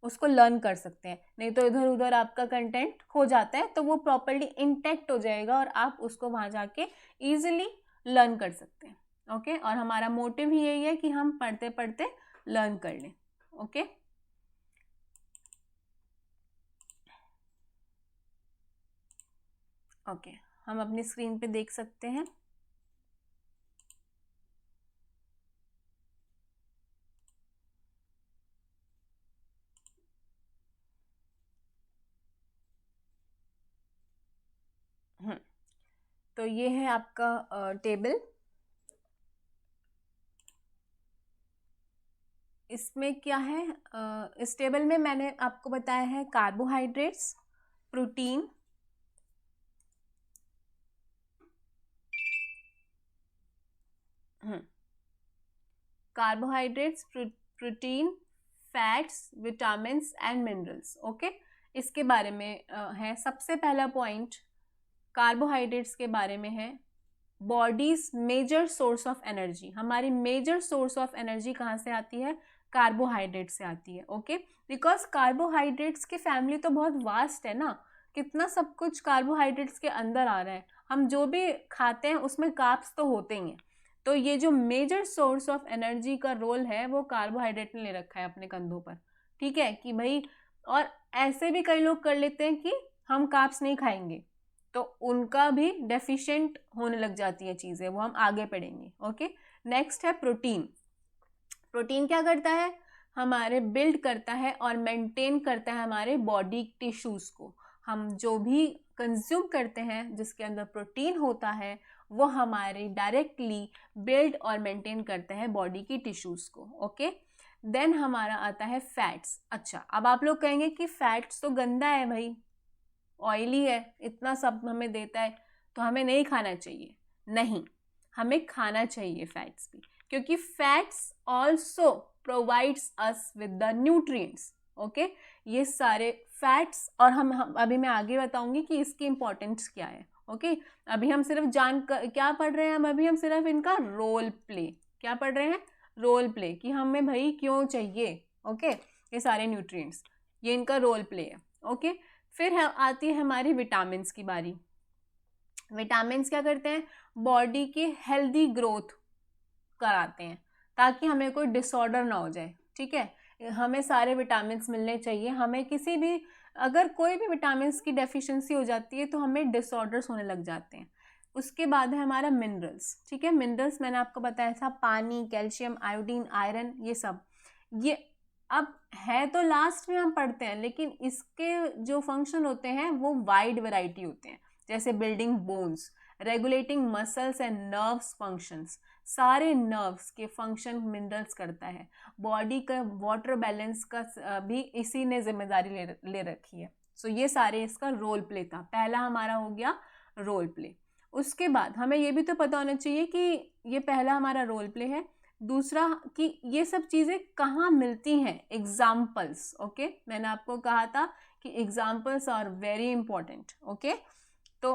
A: उसको लर्न कर सकते हैं। नहीं तो इधर उधर आपका कंटेंट खो जाता है, तो वो प्रॉपर्ली इंटैक्ट हो जाएगा और आप उसको वहाँ जाके इजीली लर्न कर सकते हैं। ओके, और हमारा मोटिव ही यही है कि हम पढ़ते पढ़ते लर्न कर लें। ओके, ओके, हम अपनी स्क्रीन पे देख सकते हैं। तो ये है आपका टेबल। इसमें क्या है? इस टेबल में मैंने आपको बताया है carbohydrates, protein, carbohydrates, protein, fats, vitamins and minerals. Okay, इसके बारे में है। सबसे पहला पॉइंट कार्बोहाइड्रेट्स के बारे में है। Body's major source of energy. हमारी मेजर सोर्स ऑफ एनर्जी कहाँ से आती है? कार्बोहाइड्रेट से आती है। ओके, बिकॉज कार्बोहाइड्रेट्स की फैमिली तो बहुत वास्ट है ना, कितना सब कुछ कार्बोहाइड्रेट्स के अंदर आ रहा है। हम जो भी खाते हैं उसमें कार्ब्स तो होते ही हैं। तो ये जो मेजर सोर्स ऑफ एनर्जी का रोल है वो कार्बोहाइड्रेट ने ले रखा है अपने कंधों पर। ठीक है कि भाई, और ऐसे भी कई लोग कर लेते हैं कि हम कार्ब्स नहीं खाएंगे, तो उनका भी डेफिशिएंट होने लग जाती है चीज़ें, वो हम आगे पढ़ेंगे। ओके, नेक्स्ट है प्रोटीन। प्रोटीन क्या करता है? हमारे बिल्ड करता है और मेंटेन करता है हमारे बॉडी टिश्यूज़ को। हम जो भी कंज्यूम करते हैं जिसके अंदर प्रोटीन होता है वो हमारे डायरेक्टली बिल्ड और मेंटेन करते हैं बॉडी की टिश्यूज़ को। ओके, देन हमारा आता है फैट्स। अच्छा, अब आप लोग कहेंगे कि फैट्स तो गंदा है भाई, ऑयली है, इतना सब हमें देता है तो हमें नहीं खाना चाहिए। नहीं, हमें खाना चाहिए फैट्स भी, क्योंकि fats also provides us with the nutrients. Okay, ये सारे फैट्स, और हम अभी मैं आगे बताऊंगी कि इसकी इंपॉर्टेंस क्या है। ओके, अभी हम सिर्फ क्या पढ़ रहे हैं? हम सिर्फ इनका रोल प्ले। क्या पढ़ रहे हैं? रोल प्ले, कि हमें भाई क्यों चाहिए। ओके, ये सारे न्यूट्रिएंट्स, ये इनका रोल प्ले है। ओके, फिर आती है हमारी विटामिन्स की बारी। विटामिन्स क्या करते हैं? बॉडी की हेल्दी ग्रोथ कराते हैं ताकि हमें कोई डिसऑर्डर ना हो जाए। ठीक है, हमें सारे विटामिन्स मिलने चाहिए। हमें किसी भी, अगर कोई भी विटामिन्स की डेफिशिएंसी हो जाती है तो हमें डिसऑर्डर्स होने लग जाते हैं। उसके बाद है हमारा मिनरल्स। ठीक है, मिनरल्स मैंने आपको बताया था, पानी, कैल्शियम, आयोडीन, आयरन, ये सब। ये अब है तो लास्ट में हम पढ़ते हैं, लेकिन इसके जो फंक्शन होते हैं वो वाइड वैरायटी होते हैं, जैसे building bones, regulating muscles and nerves functions. सारे नर्व्स के फंक्शन मिनरल्स करता है। बॉडी का वाटर बैलेंस का भी इसी ने जिम्मेदारी ले रखी है। सो ये सारे इसका रोल प्ले था। पहला हमारा हो गया रोल प्ले। उसके बाद हमें ये भी तो पता होना चाहिए कि ये पहला हमारा रोल प्ले है, दूसरा कि ये सब चीज़ें कहाँ मिलती हैं, एग्जाम्पल्स। ओके, मैंने आपको कहा था कि examples are very important. Okay, तो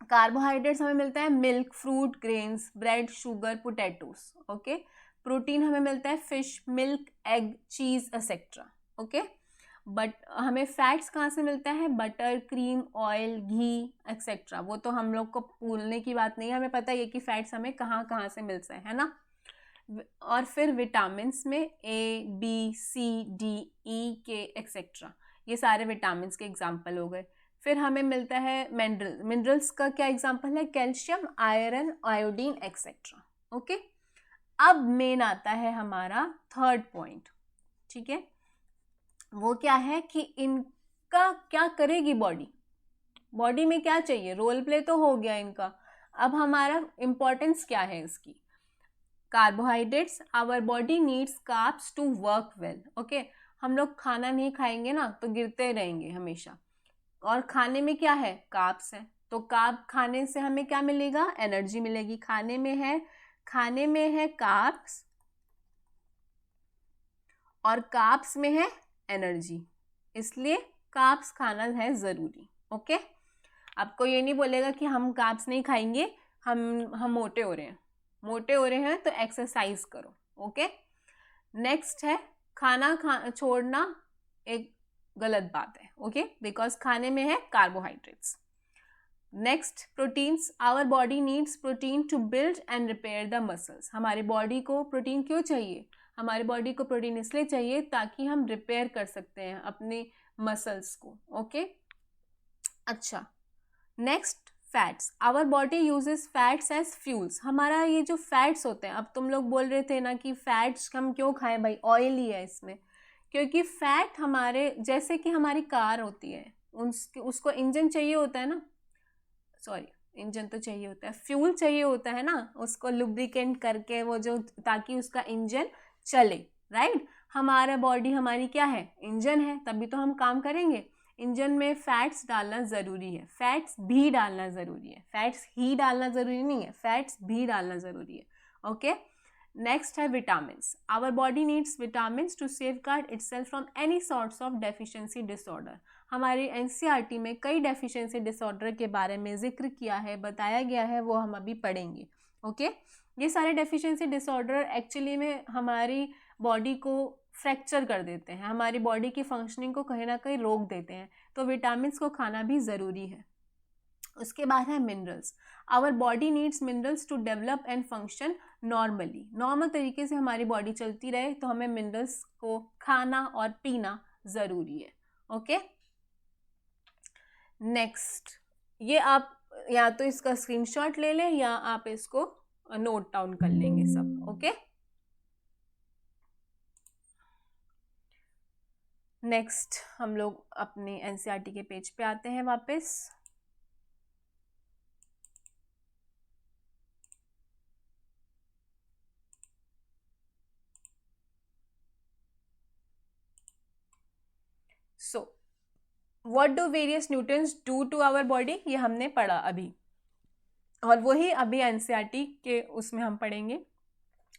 A: कार्बोहाइड्रेट्स हमें मिलता है milk, fruit, grains, bread, sugar, potatoes. Okay, protein हमें मिलता है fish, milk, egg, cheese etcetera. Okay, but हमें फैट्स कहाँ से मिलता है, butter, cream, oil, ghee etcetera. वो तो हम लोग को भूलने की बात नहीं है, हमें पता है कि फैट्स हमें कहाँ कहाँ से मिलते हैं, है ना। और फिर विटामिन्स में ए, बी, सी, डी, ई, के एक्सेट्रा, ये सारे विटामिन्स के एग्जाम्पल हो गए। फिर हमें मिलता है मिनरल्स का क्या एग्जाम्पल है, calcium, iron, iodine etcetera. Okay, अब मेन आता है हमारा थर्ड पॉइंट। ठीक है, वो क्या है कि इनका क्या करेगी बॉडी, बॉडी में क्या चाहिए, रोल प्ले तो हो गया इनका। अब हमारा इंपॉर्टेंस क्या है इसकी, carbohydrates, our body needs carbs to work well. Okay, हम लोग खाना नहीं खाएंगे ना तो गिरते रहेंगे हमेशा, और खाने में क्या है, कार्ब्स है, तो कार्ब खाने से हमें क्या मिलेगा, एनर्जी मिलेगी। खाने में है कार्ब्स और कार्ब्स में है एनर्जी, इसलिए कार्ब्स खाना है ज़रूरी। ओके, आपको ये नहीं बोलेगा कि हम कार्ब्स नहीं खाएंगे, हम मोटे हो रहे हैं तो एक्सरसाइज करो। ओके, नेक्स्ट है खाना छोड़ना एक गलत बात है। ओके, बिकॉज खाने में है carbohydrates. Next, proteins, our body needs protein to build and repair the muscles. हमारी बॉडी को प्रोटीन क्यों चाहिए, हमारी बॉडी को प्रोटीन इसलिए चाहिए ताकि हम रिपेयर कर सकते हैं अपने मसल्स को। ओके, अच्छा, next, fats, our body uses fats as fuels. हमारा ये जो फैट्स होते हैं, अब तुम लोग बोल रहे थे ना कि फैट्स हम क्यों खाएं भाई, ऑयल ही है इसमें, क्योंकि फैट हमारे, जैसे कि हमारी कार होती है, उसको इंजन चाहिए होता है ना, सॉरी इंजन तो चाहिए होता है, फ्यूल चाहिए होता है ना, उसको लुब्रिकेंट करके वो जो, ताकि उसका इंजन चले, राइट। हमारा बॉडी हमारी क्या है, इंजन है, तभी तो हम काम करेंगे। इंजन में फैट्स डालना ज़रूरी है, फैट्स भी डालना ज़रूरी है, फैट्स ही डालना ज़रूरी नहीं है, फैट्स भी डालना ज़रूरी है। ओके, नेक्स्ट है vitamins, our body needs vitamins to safeguard itself from any sorts of deficiency disorder. हमारी एनसीईआरटी में कई डेफिशिएंसी डिसऑर्डर के बारे में जिक्र किया है, बताया गया है, वो हम अभी पढ़ेंगे। ओके, ये सारे डेफिशिएंसी डिसऑर्डर एक्चुअली में हमारी बॉडी को फ्रैक्चर कर देते हैं, हमारी बॉडी की फंक्शनिंग को कहीं ना कहीं रोक देते हैं, तो विटामिन्स को खाना भी ज़रूरी है। उसके बाद है minerals, our body needs minerals to develop and function normally. Normal तरीके से हमारी बॉडी चलती रहे तो हमें मिनरल्स को खाना और पीना ज़रूरी है। ओके, नेक्स्ट, ये आप या तो इसका स्क्रीनशॉट ले लें या आप इसको नोट डाउन कर लेंगे सब। ओके, नेक्स्ट हम लोग अपने एनसीईआरटी के पेज पे आते हैं वापस। So what do various nutrients do to our body, ये हमने पढ़ा अभी, और वही अभी एनसीईआरटी के उसमें हम पढ़ेंगे,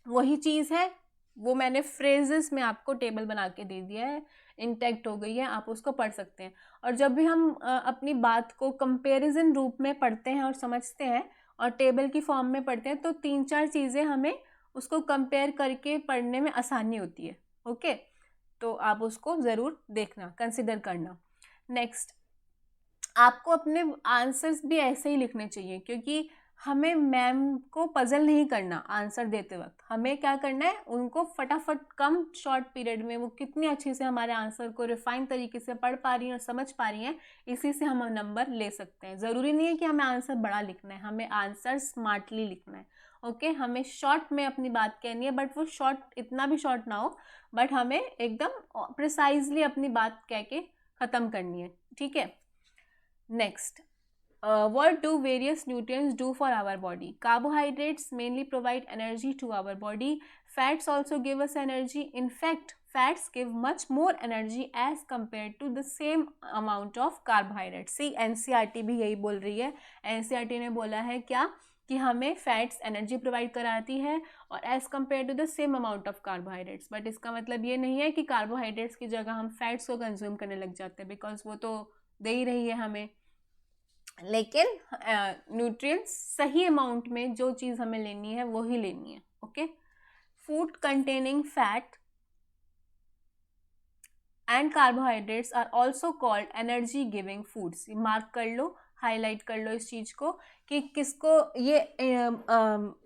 A: वही चीज़ है। वो मैंने फ्रेजेस में आपको टेबल बना के दे दिया है, इंटैक्ट हो गई है, आप उसको पढ़ सकते हैं। और जब भी हम अपनी बात को कंपैरिजन रूप में पढ़ते हैं और समझते हैं और टेबल की फॉर्म में पढ़ते हैं, तो 3-4 चीज़ें हमें उसको कंपेयर करके पढ़ने में आसानी होती है। ओके, तो आप उसको ज़रूर देखना, कंसिडर करना। नेक्स्ट, आपको अपने आंसर्स भी ऐसे ही लिखने चाहिए, क्योंकि हमें मैम को पजल नहीं करना आंसर देते वक्त, हमें क्या करना है, उनको फटाफट कम शॉर्ट पीरियड में वो कितनी अच्छे से हमारे आंसर को रिफाइन तरीके से पढ़ पा रही हैं और समझ पा रही हैं, इसी से हम नंबर ले सकते हैं। ज़रूरी नहीं है कि हमें आंसर बड़ा लिखना है, हमें आंसर स्मार्टली लिखना है। ओके, हमें शॉर्ट में अपनी बात कहनी है, बट वो शॉर्ट इतना भी शॉर्ट ना हो, बट हमें एकदम प्रिसाइजली अपनी बात कह के ख़त्म करनी है। ठीक है, next, what do various nutrients do for our body? Carbohydrates mainly provide energy to our body. Fats also give us energy. In fact, fats give much more energy as compare to the same amount of carbohydrate. See NCERT भी यही बोल रही है। NCERT ने बोला है क्या कि हमें फैट्स एनर्जी प्रोवाइड कराती है और as compare to the same amount of carbohydrates. But इसका मतलब ये नहीं है कि कार्बोहाइड्रेट्स की जगह हम फैट्स को कंज्यूम करने लग जाते हैं, बिकॉज वो तो दे ही रही है हमें, लेकिन न्यूट्रिएंट्स सही अमाउंट में जो चीज़ हमें लेनी है वो ही लेनी है। Okay, food containing fat and carbohydrates are also called energy giving foods. Mark कर लो, हाईलाइट कर लो इस चीज़ को कि किसको ये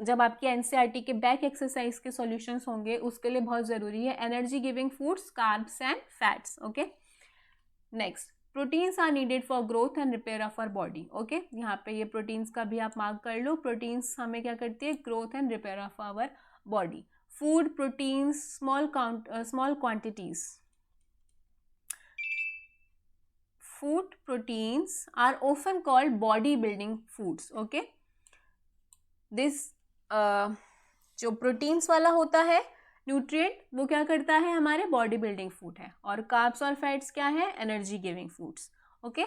A: जब आपकी एनसीईआरटी के बैक एक्सरसाइज के सॉल्यूशंस होंगे उसके लिए बहुत ज़रूरी है। Energy giving foods, carbs and fats. Okay, next, proteins are needed for growth and repair of our body. Okay, यहाँ पे ये प्रोटीन्स का भी आप मार्क कर लो। प्रोटीन्स हमें क्या करती है? Growth and repair of our body. Food proteins small quantities. Food proteins are often called body building foods. Okay, this जो प्रोटीन्स वाला होता है न्यूट्रिएंट, वो क्या करता है? हमारे बॉडी बिल्डिंग फूड है। और कार्ब्स और फैट्स क्या है? Energy giving foods. Okay,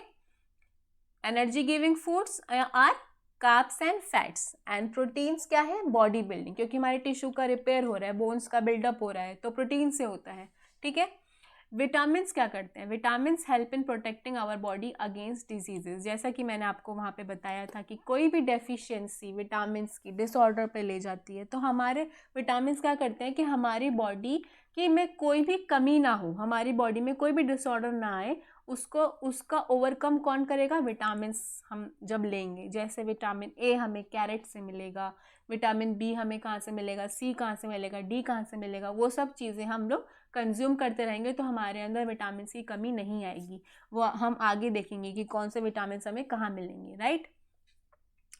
A: energy giving foods are carbs and fats, and proteins क्या है? बॉडी बिल्डिंग, क्योंकि हमारे टिश्यू का रिपेयर हो रहा है, बोन्स का बिल्डअप हो रहा है, तो प्रोटीन से होता है। ठीक है, विटामिन्स क्या करते हैं? Vitamins help in protecting our body against diseases. जैसा कि मैंने आपको वहाँ पे बताया था कि कोई भी डेफिशिएंसी विटामिन्स की डिसऑर्डर पे ले जाती है, तो हमारे विटामिन्स क्या करते हैं कि हमारी बॉडी की में कोई भी कमी ना हो, हमारी बॉडी में कोई भी डिसऑर्डर ना आए, उसका ओवरकम कौन करेगा? विटामिन्स हम जब लेंगे। जैसे विटामिन ए हमें कैरेट से मिलेगा, विटामिन बी हमें कहाँ से मिलेगा, सी कहाँ से मिलेगा, डी कहाँ से मिलेगा, वो सब चीज़ें हम लोग कंज्यूम करते रहेंगे तो हमारे अंदर विटामिन की कमी नहीं आएगी। वो हम आगे देखेंगे कि कौन से विटामिन हमें कहाँ मिलेंगे, right.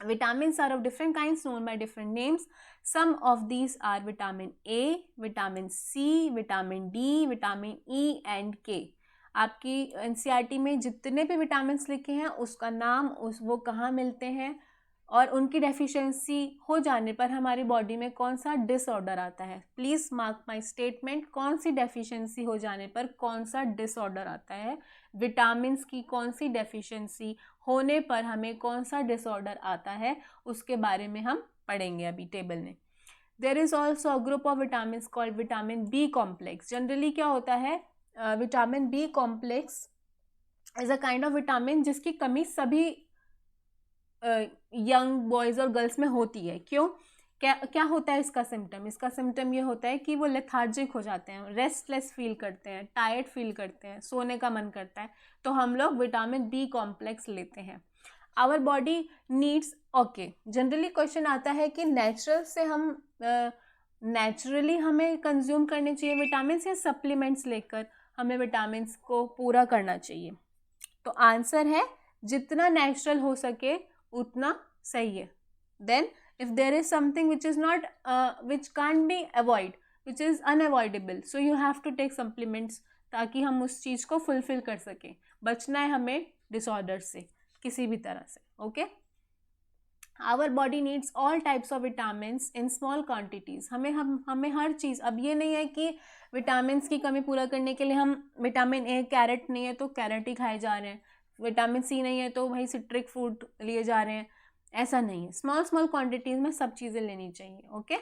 A: Vitamins are of different kinds known by different names. Some of these are vitamin A, vitamin C, vitamin D, vitamin E and K. आपकी एनसीईआरटी में जितने भी विटामिन लिखे हैं उसका नाम वो कहाँ मिलते हैं और उनकी डेफिशिएंसी हो जाने पर हमारी बॉडी में कौन सा डिसऑर्डर आता है। प्लीज़ मार्क माय स्टेटमेंट, कौन सी डेफिशिएंसी हो जाने पर कौन सा डिसऑर्डर आता है, विटामिन्स की कौन सी डेफिशिएंसी होने पर हमें कौन सा डिसऑर्डर आता है, उसके बारे में हम पढ़ेंगे अभी टेबल में। There is also a group of vitamins called vitamin B complex. Generally क्या होता है, vitamin B complex is a kind of vitamin जिसकी कमी सभी यंग बॉयज़ और गर्ल्स में होती है। क्यों? क्या होता है इसका सिम्टम? इसका सिम्टम ये होता है कि वो लेथार्जिक हो जाते हैं, रेस्टलेस फील करते हैं, टायर्ड फील करते हैं, सोने का मन करता है, तो हम लोग विटामिन बी कॉम्प्लेक्स लेते हैं। Our body needs, okay, generally question आता है कि नेचुरल से हम नेचुरली हमें कंज्यूम करने चाहिए विटामिन या सप्लीमेंट्स लेकर हमें विटामिन को पूरा करना चाहिए? तो आंसर है जितना नेचुरल हो सके उतना सही है। Then if there is something which is not which can't be avoid, which is unavoidable, so you have to take supplements ताकि हम उस चीज़ को फुलफिल कर सकें। बचना है हमें डिसऑर्डर से किसी भी तरह से। Okay, our body needs all types of vitamins in small quantities. हमें हर चीज़, अब ये नहीं है कि विटामिन्स की कमी पूरा करने के लिए हम विटामिन ए, कैरेट नहीं है तो कैरेट ही खाए जा रहे हैं, विटामिन सी नहीं है तो भाई सिट्रिक फ्रूट लिए जा रहे हैं, ऐसा नहीं है। स्मॉल क्वांटिटीज़ में सब चीज़ें लेनी चाहिए। Okay,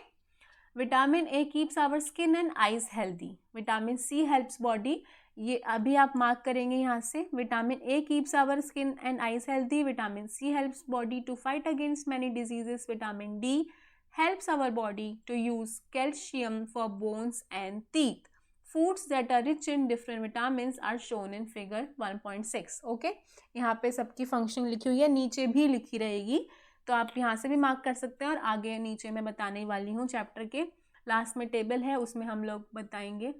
A: vitamin A keeps our skin and eyes healthy. Vitamin C helps body, ये अभी आप मार्क करेंगे यहाँ से। Vitamin A keeps our skin and eyes healthy, vitamin C helps body to fight against many diseases, vitamin D helps our body to use calcium for bones and teeth. Foods that are rich in different vitamins are shown in figure 1.6. Okay, यहाँ पे सबकी function लिखी हुई है, नीचे भी लिखी रहेगी, तो आप यहाँ से भी मार्क कर सकते हैं। और आगे नीचे मैं बताने वाली हूँ चैप्टर के लास्ट में टेबल है, उसमें हम लोग बताएंगे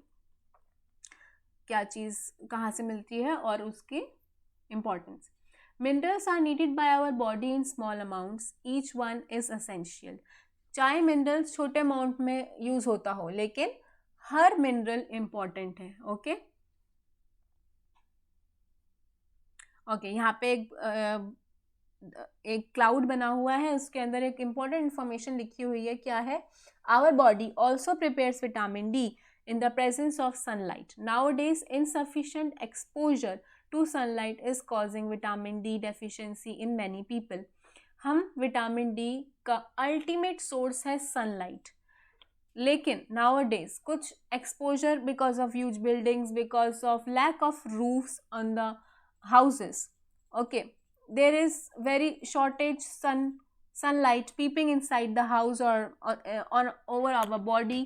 A: क्या चीज़ कहाँ से मिलती है और उसकी importance. Minerals are needed by our body in small amounts, each one is essential. चाहे मिनरल्स छोटे अमाउंट में यूज़ होता हो लेकिन हर मिनरल इम्पॉर्टेंट है। ओके, यहाँ पे एक क्लाउड बना हुआ है, उसके अंदर एक इम्पॉर्टेंट इंफॉर्मेशन लिखी हुई है। क्या है? Our body also prepares vitamin D in the presence of sunlight. Nowadays, insufficient exposure to sunlight is causing vitamin D deficiency in many people. हम विटामिन डी का अल्टीमेट सोर्स है सनलाइट, लेकिन nowadays कुछ exposure because of huge buildings, because of lack of roofs on the houses, okay, there is very shortage sunlight peeping inside the house or on over our body,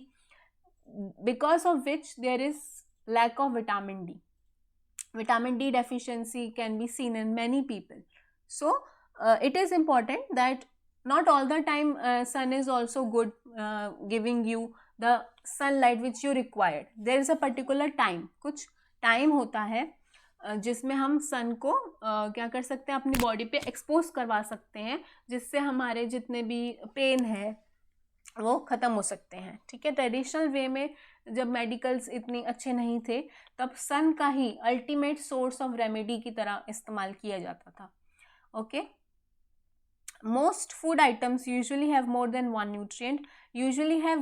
A: because of which there is lack of vitamin D. Vitamin D deficiency can be seen in many people. So it is important that not all the time sun is also good, giving you the sunlight which you required. There is a particular time, कुछ time होता है जिसमें हम सन को क्या कर सकते हैं, अपनी बॉडी पे एक्सपोज करवा सकते हैं, जिससे हमारे जितने भी पेन है वो ख़त्म हो सकते हैं. ठीक है, ट्रेडिशनल वे में जब मेडिकल्स इतने अच्छे नहीं थे तब सन का ही अल्टीमेट सोर्स ऑफ रेमेडी की तरह इस्तेमाल किया जाता था. Okay, most food items usually have more than one nutrient, usually have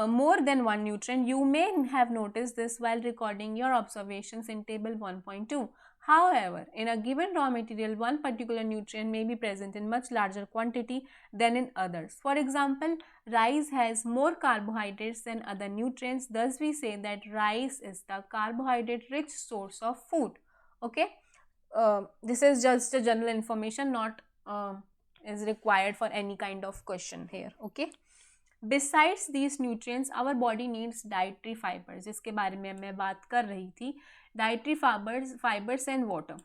A: more than one nutrient. You may have noticed this while recording your observations in table 1.2. However, in a given raw material, one particular nutrient may be present in much larger quantity than in others. For example, rice has more carbohydrates than other nutrients. Thus, we say that rice is the carbohydrate-rich source of food. Okay, this is just a general information, not is required for any kind of question here. Okay, besides these nutrients, our body needs dietary fibers, जिसके बारे में मैं बात कर रही थी. dietary fibers and water.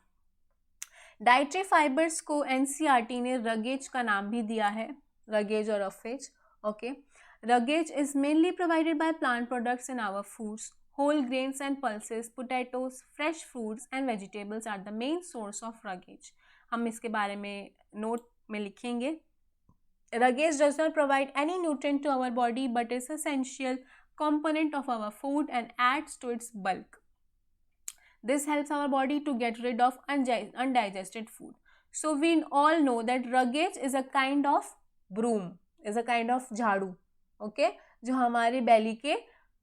A: dietary fibers को NCERT ने रगेज का नाम भी दिया है, रगेज और roughage. Okay, ragage is mainly provided by plant products in our foods. Whole grains and pulses, potatoes, fresh fruits and vegetables are the main source of ragage. हम इसके बारे में नोट में लिखेंगे. Ragage does not provide any nutrient to our body but is essential component of our food and adds to its bulk. This helps our body to get rid of undigested food. So we all know that ragage is a kind of broom, is a kind of झाड़ू. Okay, जो हमारे belly के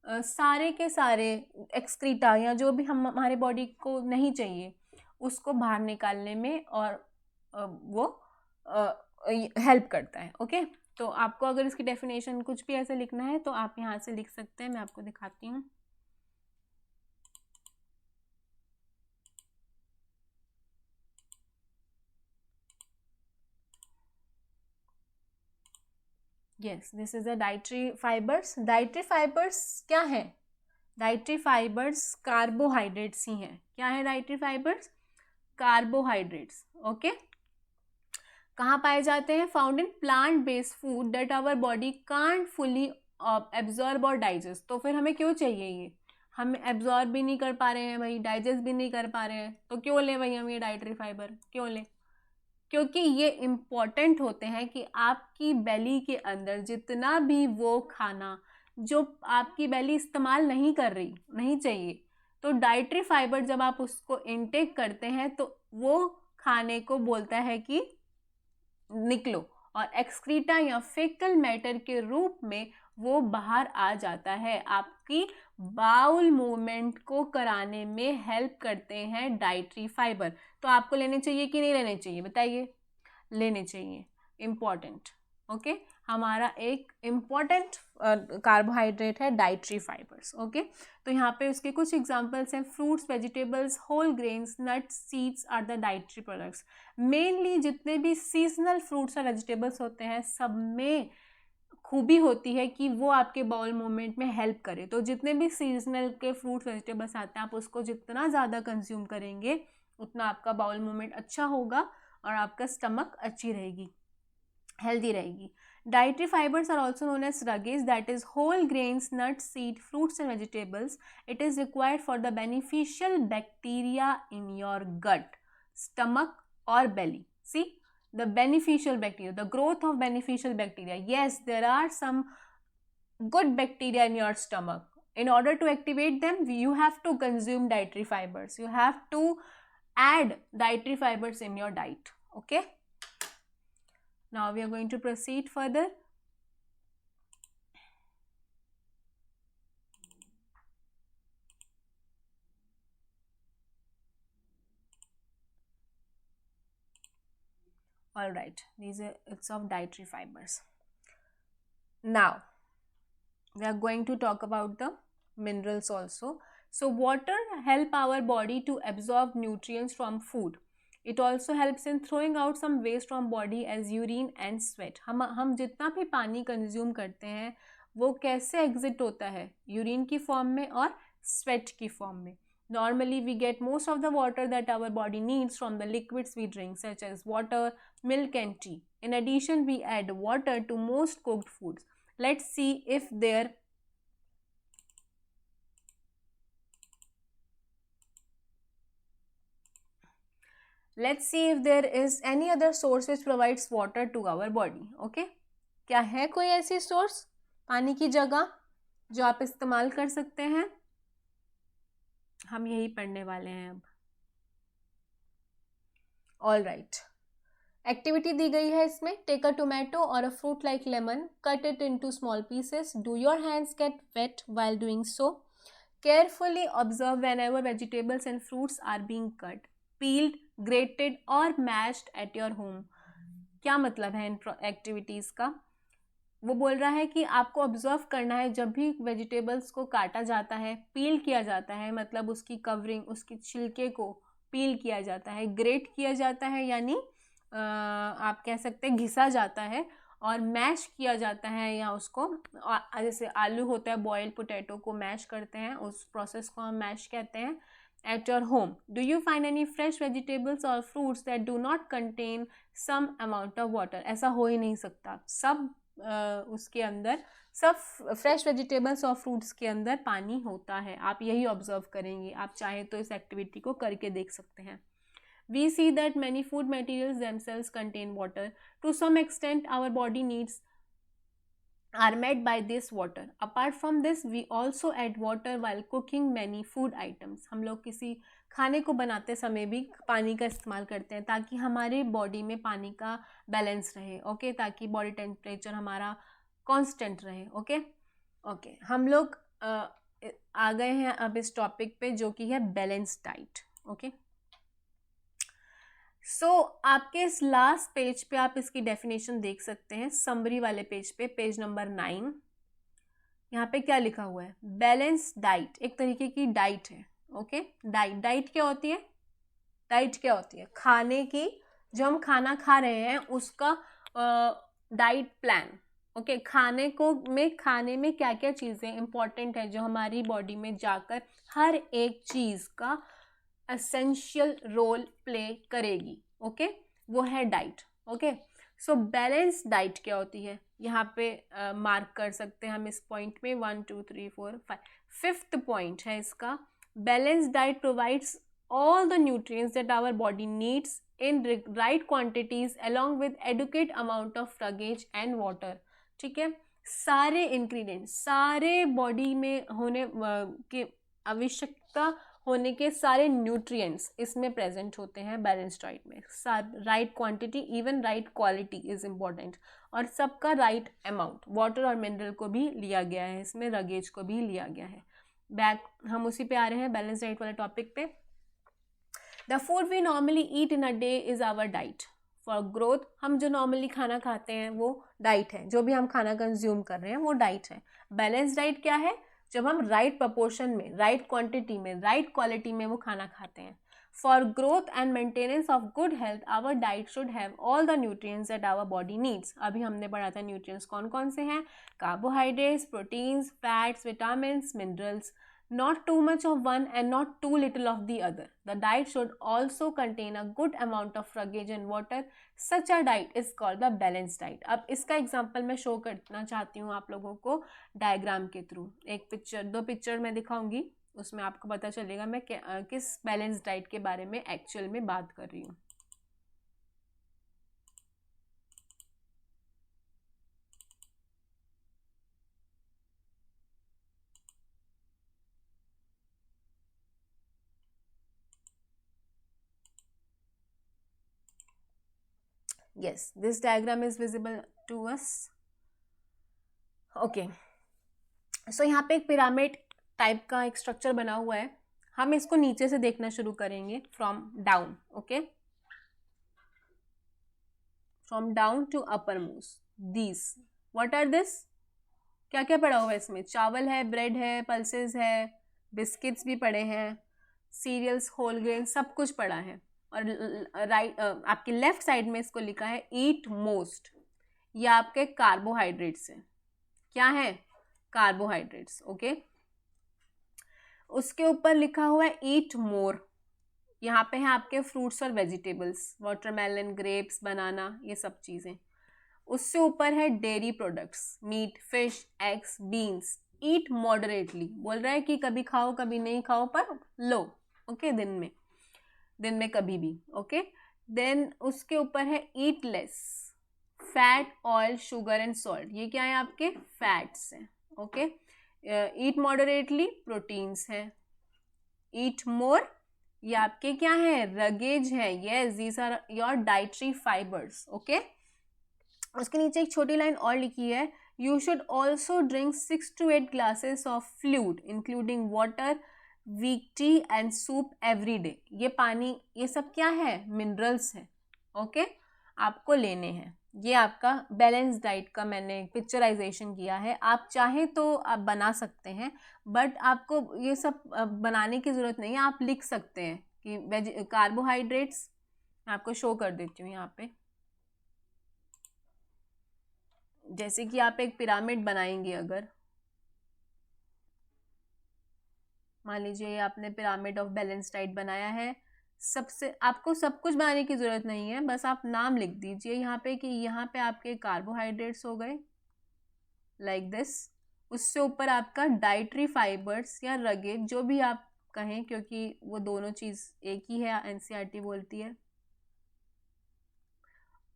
A: सारे के सारे excreta या जो भी हम हमारे बॉडी को नहीं चाहिए उसको बाहर निकालने में और वो हेल्प करता है. ओके, तो आपको अगर इसकी डेफिनेशन कुछ भी ऐसे लिखना है तो आप यहाँ से लिख सकते हैं. मैं आपको दिखाती हूँ. Yes, this is a dietary fibres. Dietary fibres क्या है? डाइटरी फाइबर्स कार्बोहाइड्रेट्स ही हैं. क्या है डाइटरी फाइबर्स? कार्बोहाइड्रेट्स. ओके, कहाँ पाए जाते हैं? Found in plant based food that our body can't fully absorb और डाइजेस्ट. तो फिर हमें क्यों चाहिए ये? हम एब्जॉर्ब भी नहीं कर पा रहे हैं भाई, डाइजेस्ट भी नहीं कर पा रहे हैं, तो क्यों ले भाई हम ये डाइटरी फाइबर? क्यों ले? क्योंकि ये इम्पॉर्टेंट होते हैं कि आपकी बेली के अंदर जितना भी वो खाना जो आपकी बेली इस्तेमाल नहीं कर रही, नहीं चाहिए, तो डाइटरी फाइबर जब आप उसको इनटेक करते हैं तो वो खाने को बोलता है कि निकलो, और एक्सक्रीटा या फेकल मैटर के रूप में वो बाहर आ जाता है. आपकी बाउल मूवमेंट को कराने में हेल्प करते हैं डाइटरी फाइबर. तो आपको लेने चाहिए कि नहीं लेने चाहिए? बताइए. लेने चाहिए. इम्पॉर्टेंट. ओके, हमारा एक इम्पॉर्टेंट कार्बोहाइड्रेट है डाइटरी फाइबर्स. ओके, तो यहाँ पे उसके कुछ एग्जांपल्स हैं. Fruits, vegetables, whole grains, nuts, seeds are the dietary products. Mainly जितने भी सीजनल फ्रूट्स और वेजिटेबल्स होते हैं सब में खूबी होती है कि वो आपके बाउल मूवमेंट में हेल्प करे. तो जितने भी सीजनल के फ्रूट्स वेजिटेबल्स आते हैं आप उसको जितना ज़्यादा कंज्यूम करेंगे उतना आपका बाउल मूवमेंट अच्छा होगा और आपका स्टमक अच्छी रहेगी, healthy रहेगी. Dietary fibers are also known as ragage, that is whole grains, nuts, seed, fruits and vegetables. It is required for the beneficial bacteria in your gut, stomach or belly. See, the beneficial bacteria, the growth of beneficial bacteria. Yes, there are some good bacteria in your stomach. In order to activate them, you have to consume dietary fibers. You have to add dietary fibers in your diet. Okay. Now we are going to proceed further. All right, it's of dietary fibers. Now we are going to talk about the minerals also. So water help our body to absorb nutrients from food. It also helps in throwing out some waste from body as urine and sweat. हम जितना भी पानी consume करते हैं वो कैसे exit होता है, यूरिन की फॉर्म में और स्वेट की फॉर्म में. Normally we get most of the water that our body needs from the liquids we drink, such as water, milk and tea. In addition, we add water to most cooked foods. Let's see if there is any other source which provides water to our body. Okay, क्या है कोई ऐसी source पानी की जगह जो आप इस्तेमाल कर सकते हैं? हम यही पढ़ने वाले हैं अब. ऑल राइट, एक्टिविटी दी गई है इसमें. टेक अ टोमेटो और a fruit like lemon, cut it into small pieces. Do your hands get wet while doing so? Carefully observe whenever vegetables and fruits are being cut, peeled, grated और mashed at your home. क्या मतलब है इन activities का? वो बोल रहा है कि आपको ऑब्जर्व करना है जब भी वेजिटेबल्स को काटा जाता है, पील किया जाता है, मतलब उसकी कवरिंग, उसकी छिलके को पील किया जाता है, ग्रेट किया जाता है यानी आप कह सकते हैं घिसा जाता है, और मैश किया जाता है, या उसको जैसे आलू होता है, बॉइल्ड पोटैटो को मैश करते हैं, उस प्रोसेस को हम मैश कहते हैं. At your home, do you find any fresh vegetables or fruits that do not contain some amount of water? ऐसा हो ही नहीं सकता. सब उसके अंदर, सब फ्रेश वेजिटेबल्स और फ्रूट्स के अंदर पानी होता है. आप यही ऑब्जर्व करेंगे. आप चाहे तो इस एक्टिविटी को करके देख सकते हैं. We see that many food materials themselves contain water. To some extent, our body needs are met by this water. Apart from this, we also add water while cooking many food items. हम लोग किसी खाने को बनाते समय भी पानी का इस्तेमाल करते हैं ताकि हमारे बॉडी में पानी का बैलेंस रहे. ओके, ताकि बॉडी टेम्परेचर हमारा कांस्टेंट रहे. ओके ओके, हम लोग आ गए हैं अब इस टॉपिक पे जो कि है बैलेंस डाइट. ओके, सो आपके इस लास्ट पेज पे आप इसकी डेफिनेशन देख सकते हैं, समरी वाले पेज पे, पेज नंबर 9. यहाँ पे क्या लिखा हुआ है? बैलेंस डाइट एक तरीके की डाइट है. ओके, डाइट क्या होती है? डाइट क्या होती है? खाने की, जो हम खाना खा रहे हैं उसका डाइट प्लान. ओके, खाने में क्या क्या चीज़ें इंपॉर्टेंट है जो हमारी बॉडी में जाकर हर एक चीज़ का एसेंशियल रोल प्ले करेगी. ओके, वो है diet. Okay, so balance diet क्या होती है? यहाँ पे मार्क कर सकते हैं हम इस पॉइंट में. 1 2 3 4 5, फिफ्थ पॉइंट है इसका. Balance diet provides all the nutrients that our body needs in right quantities along with adequate amount of sluggish and water. ठीक है, सारे इंग्रेडिएंट्स, सारे बॉडी में होने के आवश्यकता होने के सारे न्यूट्रिएंट्स इसमें प्रेजेंट होते हैं बैलेंस डाइट में. Right quantity, even right quality is important, और सबका राइट अमाउंट. वाटर और मिनरल को भी लिया गया है इसमें, रगेज को भी लिया गया है. बैक हम उसी पे आ रहे हैं, बैलेंस डाइट वाले टॉपिक पे. The food we normally eat in a day is our diet for growth. हम जो नॉर्मली खाना खाते हैं वो डाइट है, जो भी हम खाना कंज्यूम कर रहे हैं वो डाइट है. बैलेंस डाइट क्या है? जब हम राइट प्रपोर्शन में, राइट क्वांटिटी में, राइट क्वालिटी में वो खाना खाते हैं. For growth and maintenance of good health our diet should have all the nutrients that our body needs. अभी हमने पढ़ा था न्यूट्रिएंट्स कौन कौन से हैं. Carbohydrates, proteins, fats, vitamins, minerals. Not too much of one and not too little of the other. The diet should also contain a good amount of sluggish and water. Such a diet is called the balanced diet. अब इसका example मैं show करना चाहती हूँ आप लोगों को diagram के थ्रू. एक पिक्चर, 2 पिक्चर मैं दिखाऊंगी, उसमें आपको पता चलेगा मैं किस बैलेंस डाइट के बारे में एक्चुअल में बात कर रही हूँ. Yes, this diagram is visible to us. Okay, so यहाँ पे एक पिरामिड टाइप का एक स्ट्रक्चर बना हुआ है. हम इसको नीचे से देखना शुरू करेंगे, from down. Okay, from down to upper most, these what are this, क्या क्या पड़ा हुआ है इसमें, चावल है, ब्रेड है, पल्सेस है, बिस्किट्स भी पड़े हैं, सीरियल्स, होल ग्रेन, सब कुछ पड़ा है। और राइट आपके लेफ्ट साइड में इसको लिखा है ईट मोस्ट, ये आपके कार्बोहाइड्रेट्स हैं, क्या है, कार्बोहाइड्रेट्स, ओके। उसके ऊपर लिखा हुआ है ईट मोर, यहाँ पे है आपके फ्रूट्स और वेजिटेबल्स, वाटरमेलन, ग्रेप्स, बनाना, ये सब चीज़ें। उससे ऊपर है dairy products, meat, fish, eggs, beans, eat moderately, बोल रहा है कि कभी खाओ कभी नहीं खाओ पर लो, ओके, दिन में कभी भी, ओके। देन उसके ऊपर है eat less, fat, oil, sugar and salt, ये क्या है आपके फैट्स हैं, ओके। ईट मॉडरेटली, प्रोटीन्स हैं। ईट मोर, ये आपके क्या है, रगेज है, yes these are your dietary fibres, okay. उसके नीचे एक छोटी लाइन और लिखी है, you should also drink 6 to 8 glasses of fluid including water, weak tea and soup every day, ये पानी, ये सब क्या है, मिनरल्स है, ओके, आपको लेने हैं। ये आपका बैलेंस डाइट का मैंने पिक्चराइजेशन किया है, आप चाहें तो आप बना सकते हैं, बट आपको ये सब बनाने की ज़रूरत नहीं है, आप लिख सकते हैं कि कार्बोहाइड्रेट्स, मैं आपको शो कर देती हूँ यहाँ पे, जैसे कि आप एक पिरामिड बनाएंगे, अगर मान लीजिए आपने पिरामिड ऑफ बैलेंस डाइट बनाया है, सबसे आपको सब कुछ बनाने की ज़रूरत नहीं है, बस आप नाम लिख दीजिए यहाँ पे कि यहाँ पे आपके कार्बोहाइड्रेट्स हो गए लाइक दिस, उससे ऊपर आपका डाइटरी फाइबर्स या रगेज, जो भी आप कहें, क्योंकि वो दोनों चीज़ एक ही है, एनसीईआरटी बोलती है।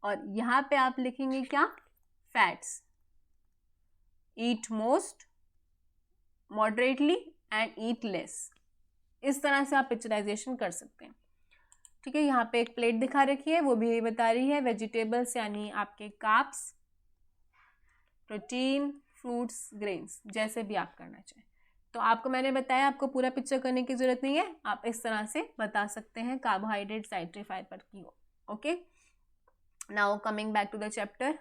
A: और यहाँ पे आप लिखेंगे क्या, fats, eat most, moderately and eat less, इस तरह से आप पिक्चराइजेशन कर सकते हैं, ठीक है। यहाँ पे एक प्लेट दिखा रखी है, वो भी यही बता रही है वेजिटेबल्स यानी आपके कार्ब्स, प्रोटीन, फ्रूट्स, ग्रेन्स, जैसे भी आप करना चाहें। तो आपको मैंने बताया, आपको पूरा पिक्चर करने की ज़रूरत नहीं है, आप इस तरह से बता सकते हैं कार्बोहाइड्रेट, डाइटरी फाइबर की, okay. Now coming back to the chapter,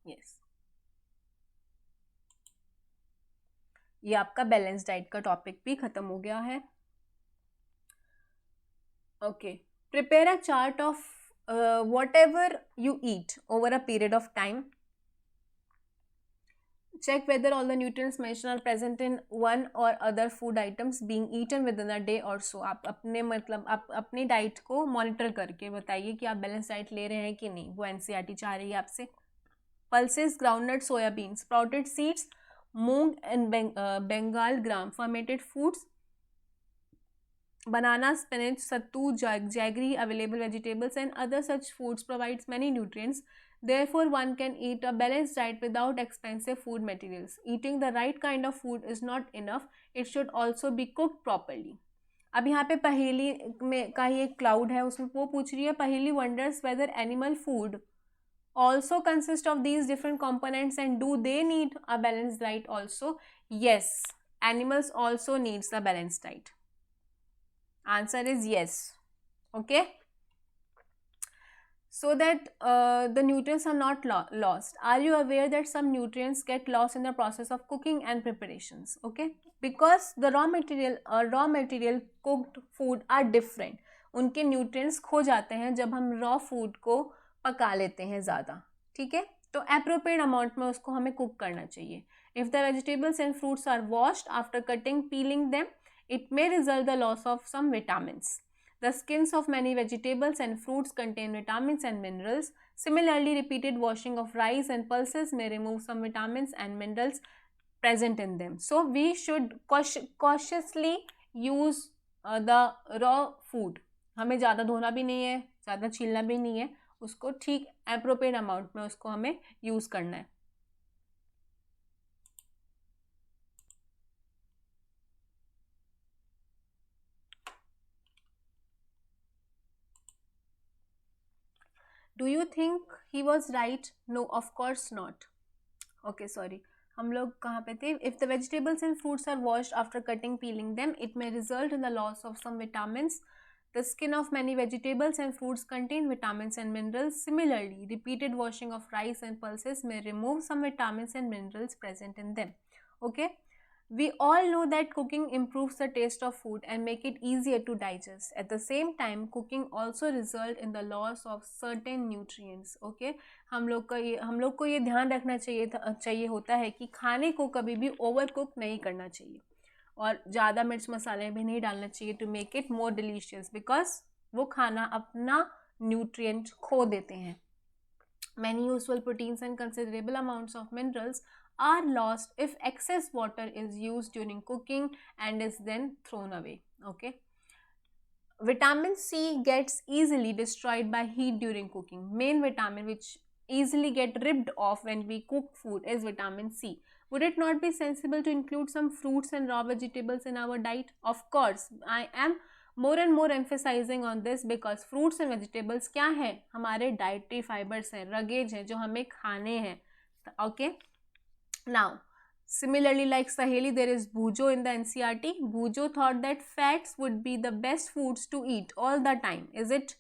A: yes, ये आपका बैलेंस डाइट का टॉपिक भी खत्म हो गया है, okay. Prepare a chart of whatever you eat over a period of time. Check whether all the nutrients mentioned are present in one or other food items being eaten within a day or so. आप अपने मतलब आप अपनी diet को monitor करके बताइए कि आप बैलेंस डाइट ले रहे हैं कि नहीं, वो एनसीईआरटी चाह रही है आपसे। Pulses, groundnut, soybean, sprouted seeds, moong and Bengal gram, fermented foods, banana, spinach, sattu, jaggery, available vegetables and other such foods provides many nutrients. Therefore, one can eat a balanced diet without expensive food materials. Eating the right kind of food is not enough. It should also be cooked properly. अब यहाँ पे पहेली में का ही एक cloud है, उसमें वो पूछ रही है, पहेली wonders whether animal food also consist of these different components and do they need a balanced diet also? Yes, animals also needs a balanced diet. Answer is yes, okay. So that the nutrients are not lost. Are you aware that some nutrients get lost in the process of cooking and preparations, okay, because the raw material cooked food are different. उनके nutrients खो जाते हैं जब हम raw food को पका लेते हैं ज़्यादा, ठीक है। तो appropriate amount में उसको हमें cook करना चाहिए. If the vegetables and fruits are washed after peeling them, it may result the loss of some vitamins. The skins of many vegetables and fruits contain vitamins and minerals. Similarly, repeated washing of rice and pulses may remove some vitamins and minerals present in them. So, we should cautiously use the raw food. हमें ज़्यादा धोना भी नहीं है, ज़्यादा छीलना भी नहीं है, उसको ठीक appropriate amount में उसको हमें use करना है. Do you think he was right? No, of course not. Okay sorry, हम लोग कहाँ पे थे? If the vegetables and fruits are washed after cutting peeling them it may result in the loss of some vitamins. The skin of many vegetables and fruits contain vitamins and minerals. Similarly, repeated washing of rice and pulses may remove some vitamins and minerals present in them. Okay? We all know that cooking improves the taste of food and make it easier to digest. At the same time, cooking also result in the loss of certain nutrients. Okay? हम लोग को ये ध्यान रखना चाहिए होता है कि खाने को कभी भी ओवर कुक नहीं करना चाहिए और ज़्यादा मिर्च मसाले भी नहीं डालना चाहिए to make it more delicious, because वो खाना अपना न्यूट्रिएंट खो देते हैं. Many useful proteins and considerable amounts of minerals are lost if excess water is used during cooking and is then thrown away. Okay. Vitamin C gets easily destroyed by heat during cooking. Main vitamin which easily get ripped off when we cook food is vitamin C. Would it not be sensible to include some fruits and raw vegetables in our diet? Of course, I am more and more emphasizing on this because fruits and vegetables क्या है? हमारे dietary fibers हैं, रगेज हैं जो हमें खाने हैं. Okay. Now, similarly, like Saheli, there is Bhujo in the NCERT. Bhujo thought that fats would be the best foods to eat all the time. Is it?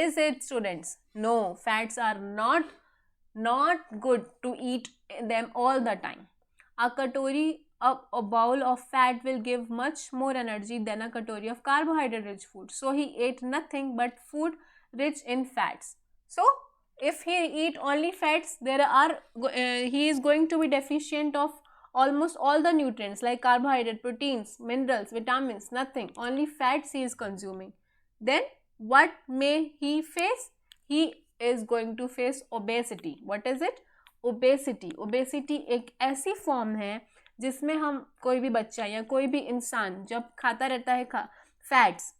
A: Is it, students? No, fats are not good to eat them all the time. A bowl of fat will give much more energy than a katori of carbohydrate rich food. So he ate nothing but food rich in fats. So if he eat only fats, he is going to be deficient of almost all the nutrients like carbohydrate, proteins, minerals, vitamins, nothing. Only fats he is consuming. Then what may he face? He is going to face obesity. What is it? Obesity एक ऐसी form है जिसमें हम कोई भी बच्चा या कोई भी इंसान जब खाता रहता है fats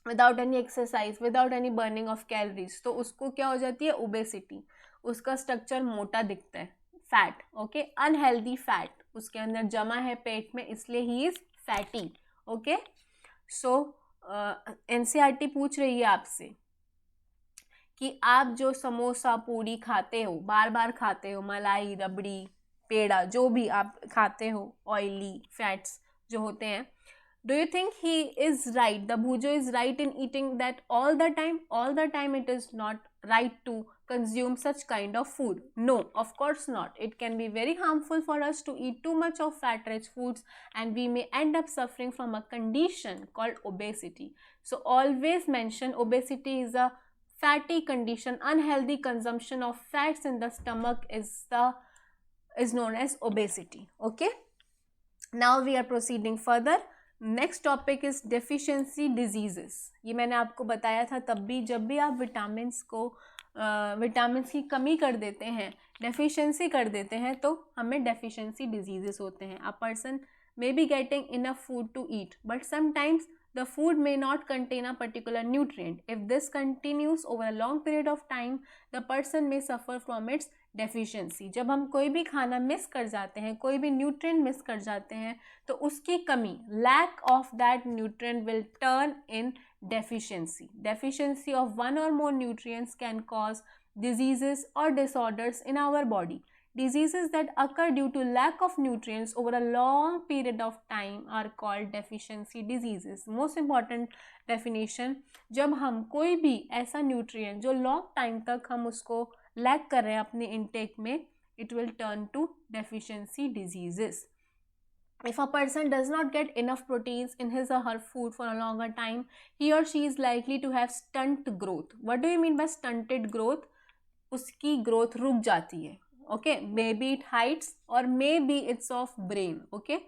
A: without any exercise, without any burning of calories, तो उसको क्या हो जाती है? ओबेसिटी. उसका स्ट्रक्चर मोटा दिखता है, फैट. ओके, अनहेल्दी फैट उसके अंदर जमा है पेट में, इसलिए he is fatty. Okay, so NCERT पूछ रही है आपसे कि आप जो समोसा पूरी खाते हो, बार बार खाते हो, मलाई, रबड़ी, पेड़ा, जो भी आप खाते हो, ऑयली फैट्स जो होते हैं, do you think he is right, the भूजो is right in eating that all the time? All the time it is not right to consume such kind of food. No, of course not. It can be very harmful for us to eat too much of fat rich foods and we may end up suffering from a condition called obesity. So always mention obesity is a fatty condition. Unhealthy consumption of fats in the stomach is known as obesity. Okay, now we are proceeding further. Next topic is deficiency diseases. ये मैंने आपको बताया था तब भी, जब भी आप विटामिन्स की कमी कर देते हैं, डेफिशिएंसी कर देते हैं, तो हमें डेफिशिएंसी डिजीजेस होते हैं. A person may be getting enough food to eat, but sometimes the food may not contain a particular nutrient. If this continues over a long period of time, the person may suffer from its deficiency. जब हम कोई भी खाना miss कर जाते हैं, कोई भी न्यूट्रिएंट मिस कर जाते हैं, तो उसकी कमी, lack of that nutrient will turn in deficiency. Deficiency of one or more nutrients can cause diseases or disorders in our body. Diseases that occur due to lack of nutrients over a long period of time are called deficiency diseases. Most important definition, जब हम कोई भी ऐसा nutrient जो long time तक हम उसको lack कर रहे हैं अपने intake में, it will turn to deficiency diseases. If a person does not get enough proteins in his or her food for a longer time, he or she is likely to have stunt growth. What do you mean by stunted growth? उसकी growth रुक जाती है. Okay, may be it heights और may be its of brain. Okay,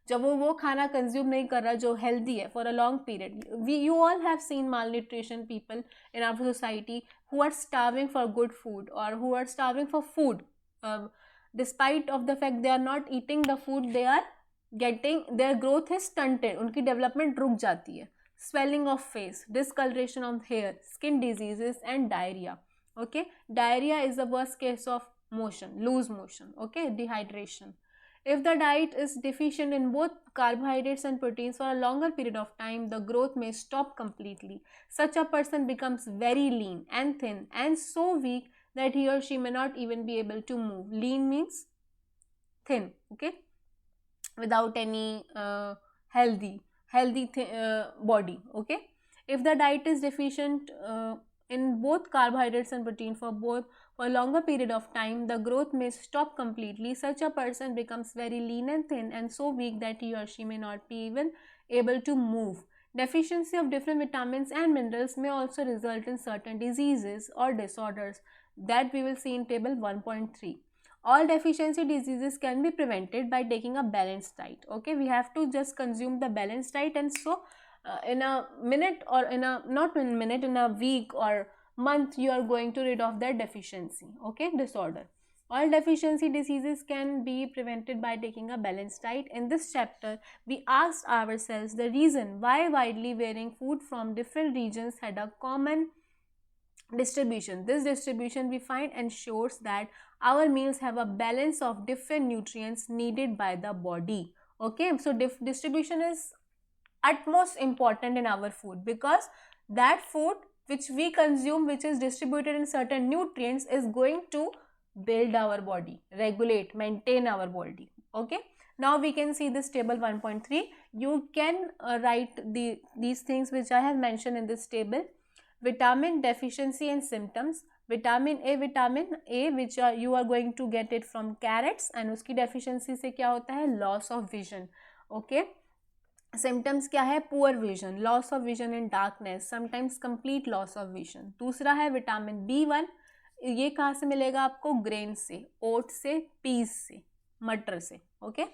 A: जब वो खाना consume नहीं कर रहा जो हेल्दी है for a long period. You all have seen malnutrition people in our society who are starving for good food और who are starving for food despite of the fact they are not eating the food, they are getting, their growth is stunted, उनकी development रुक जाती है. Swelling of face, discoloration of hair, skin diseases and diarrhoea. Okay, diarrhoea is the worst case of motion, loose motion. Okay, dehydration. If the diet is deficient in both carbohydrates and proteins for a longer period of time, the growth may stop completely. Such a person becomes very lean and thin and so weak that he or she may not even be able to move. Lean means thin, okay, without any healthy body, okay. If the diet is deficient in both carbohydrates and protein for a longer period of time, the growth may stop completely. Such a person becomes very lean and thin and so weak that he or she may not be even able to move. Deficiency of different vitamins and minerals may also result in certain diseases or disorders that we will see in table 1.3. All deficiency diseases can be prevented by taking a balanced diet, okay. We have to just consume the balanced diet, and so in a minute, or in a not in a minute, in a week or month, you are going to rid of that deficiency, okay, disorder. All deficiency diseases can be prevented by taking a balanced diet. In this chapter, we asked ourselves the reason why widely varying food from different regions had a common distribution. This distribution we find ensures that our meals have a balance of different nutrients needed by the body, okay. So distribution is utmost important in our food, because that food which we consume, which is distributed in certain nutrients, is going to build our body, regulate, maintain our body, okay. Now we can see this table 1.3. You can write these things which I have mentioned in this table. Vitamin deficiency and symptoms. Vitamin A which you are going to get it from carrots, and उसकी deficiency से क्या होता है, loss of vision, okay. Symptoms क्या है, poor vision, loss of vision in darkness, sometimes complete loss of vision. दूसरा है vitamin B1. ये कहाँ से मिलेगा आपको, ग्रेन से, ओट से, पीस से, मटर से, ओके.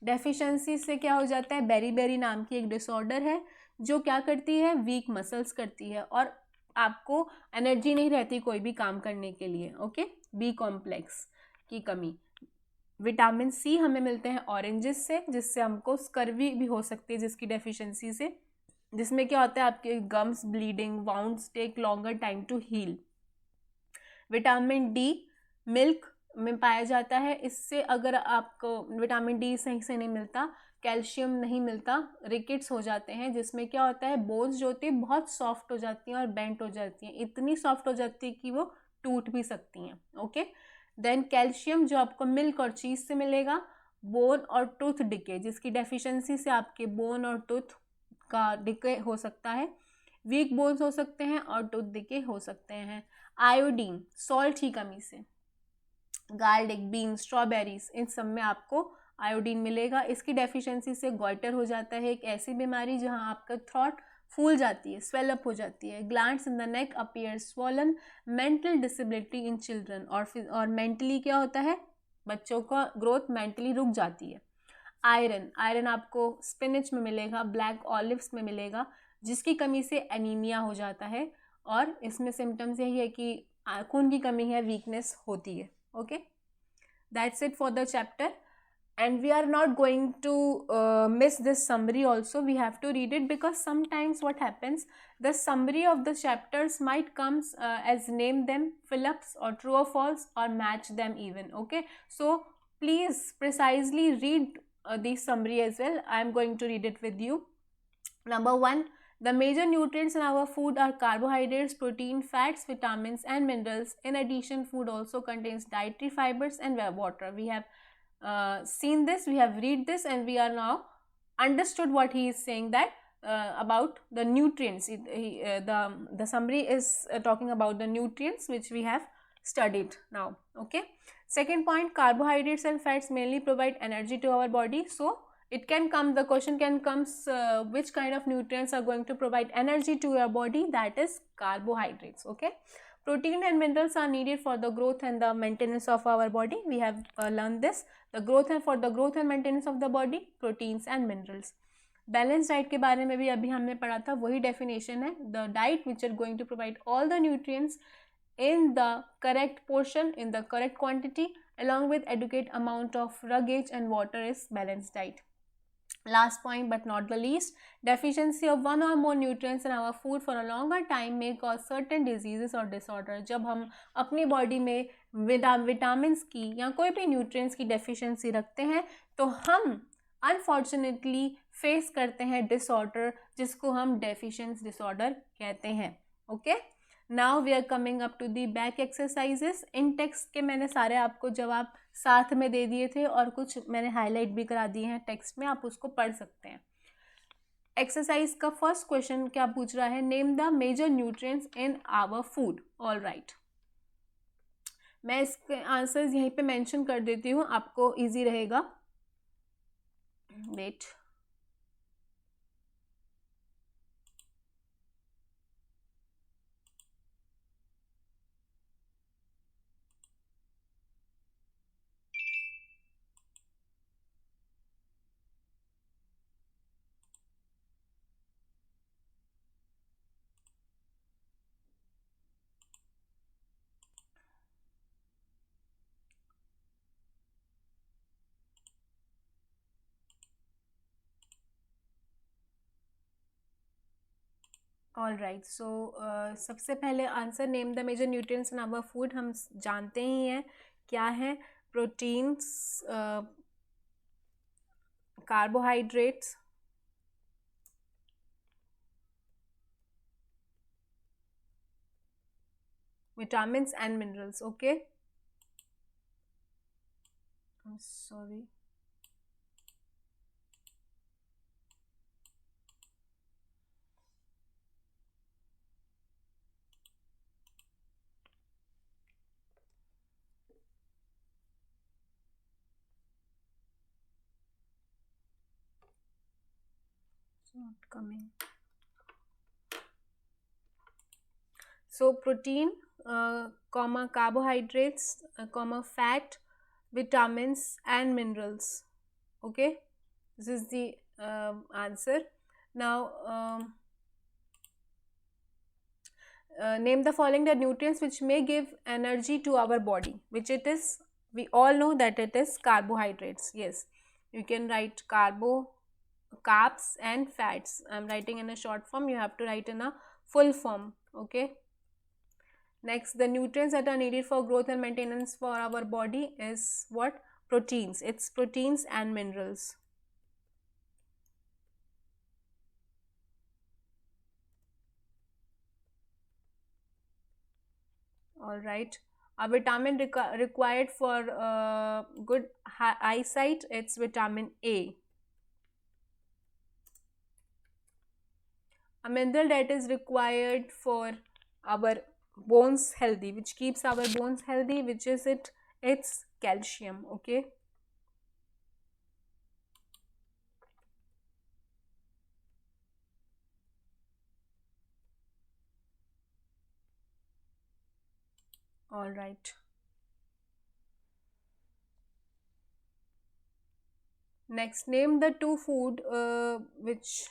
A: डेफिशिएंसी से क्या हो जाता है, बेरी नाम की एक डिसऑर्डर है जो क्या करती है, वीक मसल्स करती है और आपको एनर्जी नहीं रहती कोई भी काम करने के लिए, ओके. बी कॉम्प्लेक्स की कमी. विटामिन सी हमें मिलते हैं ऑरेंजेस से, जिससे हमको स्कर्वी भी हो सकती है जिसकी डेफिशिएंसी से, जिसमें क्या होता है, आपके gums bleeding, wounds take longer time to heal. Vitamin D milk में पाया जाता है. इससे अगर आपको विटामिन डी सही से नहीं मिलता, कैल्शियम नहीं मिलता, रिकेट्स हो जाते हैं, जिसमें क्या होता है, बोन्स जो होती है बहुत सॉफ्ट हो जाती हैं और बेंट हो जाती हैं, इतनी सॉफ्ट हो जाती है कि वो टूट भी सकती हैं, ओके. देन कैल्शियम जो आपको मिल्क और चीज़ से मिलेगा. बोन और टूथ डिके, जिसकी डेफिशिएंसी से आपके बोन और टूथ का डिके हो सकता है, वीक बोन्स हो सकते हैं और टूथ डिके हो सकते हैं. आयोडीन, सॉल्ट की कमी से. गार्लिक, बीन, स्ट्रॉबेरीज, इन सब में आपको आयोडीन मिलेगा. इसकी डेफिशिएंसी से गॉइटर हो जाता है, एक ऐसी बीमारी जहां आपका थ्रोट फूल जाती है, स्वेल अप हो जाती है. Glands in the neck appear swollen. Mental disability in children, और मेंटली क्या होता है, बच्चों का ग्रोथ मेंटली रुक जाती है. आयरन आपको स्पिनच में मिलेगा, ब्लैक ऑलिव्स में मिलेगा, जिसकी कमी से एनीमिया हो जाता है. और इसमें सिम्टम्स यही है कि खून की कमी है, वीकनेस होती है, okay. That's it for the chapter. And we are not going to miss this summary also. We have to read it, because sometimes what happens, the summary of the chapters might comes as name them, fill-ups or true or false, or match them even, okay. So please precisely read the summary as well. I am going to read it with you. Number 1, the major nutrients in our food are carbohydrates, protein, fats, vitamins and minerals. In addition, food also contains dietary fibers and water. We have seen this, we have read this, and we are now understood what he is saying, that about the nutrients. The summary is talking about the nutrients which we have studied now, okay. Second point, carbohydrates and fats mainly provide energy to our body. So it can come, the question can comes, which kind of nutrients are going to provide energy to your body, that is carbohydrates, okay. Protein and minerals are needed for the growth and the maintenance of our body. We have learned this. For the growth and maintenance of the body, proteins and minerals. Balanced diet के बारे में भी अभी हमने पढ़ा था, वही definition है. The diet which are going to provide all the nutrients in the correct portion, in the correct quantity, along with adequate amount of ruggage and water, is balanced diet. Last point but not the least, deficiency of one or more nutrients in our food for a longer time may cause certain diseases or disorder. जब हम अपनी body में vitamins की या कोई भी nutrients की deficiency रखते हैं, तो हम अनफॉर्चुनेटली फेस करते हैं डिसऑर्डर, जिसको हम डेफिशिएंसी डिसऑर्डर कहते हैं, okay. Now we are coming up to the back exercises. In text के मैंने सारे आपको जवाब साथ में दे दिए थे और कुछ मैंने हाईलाइट भी करा दिए हैं टेक्स्ट में, आप उसको पढ़ सकते हैं. एक्सरसाइज का फर्स्ट क्वेश्चन क्या पूछ रहा है, name the major nutrients in our food. All right, मैं इसके आंसर्स यहीं पे मेंशन कर देती हूँ, आपको इजी रहेगा. Wait, all right. सो सबसे पहले answer, name the major nutrients in our food, हम जानते ही हैं क्या है. Proteins, carbohydrates, vitamins and minerals. Okay, I'm sorry. It's not coming. So protein, comma carbohydrates, comma fat, vitamins and minerals. Okay, this is the answer. Now name the following the nutrients which may give energy to our body, which it is. We all know that it is carbohydrates. Yes, you can write carbs and fats. I'm writing in a short form, you have to write in a full form. Okay, next, the nutrients that are needed for growth and maintenance for our body is what? Proteins. It's proteins and minerals. All right. A vitamin required for good eyesight, it's vitamin A. A mineral that is required for our bones healthy, which keeps our bones healthy, which is it? It's calcium. Okay. All right. Next, name the two food which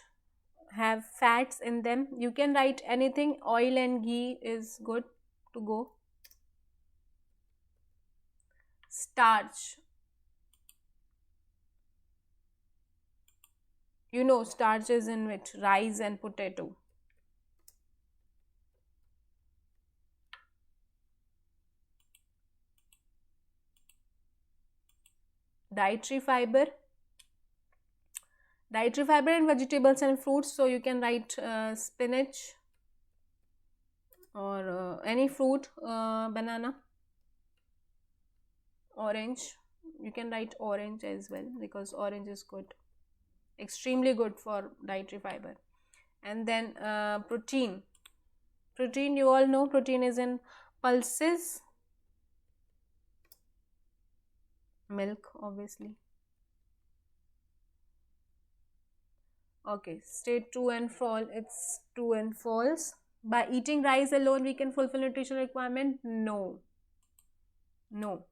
A: have fats in them. You can write anything. Oil and ghee is good to go. Starch. You know starch is in which? Rice and potato. Dietary fiber. Dietary fiber in vegetables and fruits. So you can write spinach or any fruit, banana, orange. You can write orange as well because orange is good, extremely good for dietary fiber. And then protein. Protein, you all know protein is in pulses, milk obviously. Okay, state true and false. It's true and false. By eating rice alone we can fulfill nutritional requirement? No. No.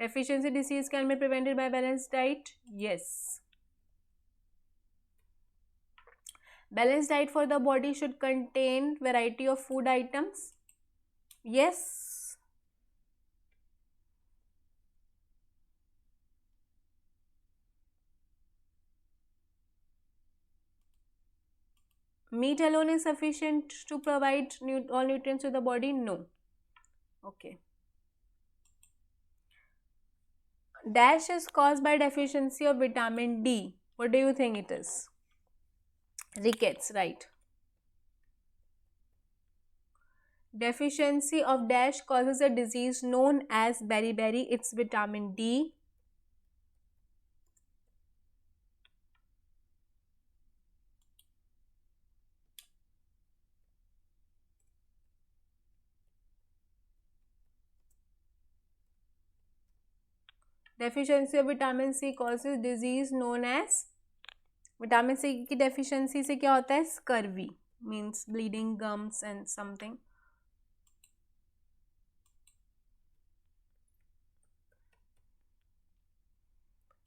A: Deficiency disease can be prevented by balanced diet? Yes. Balanced diet for the body should contain variety of food items? Yes. Meat alone is sufficient to provide all nutrients to the body? No. Okay. Dash is caused by deficiency of vitamin D. What do you think it is? Rickets, right. Deficiency of dash causes a disease known as beriberi. It's vitamin D. Deficiency of vitamin C causes disease known as, vitamin C की deficiency से क्या होता है? Scurvy, means bleeding gums and something.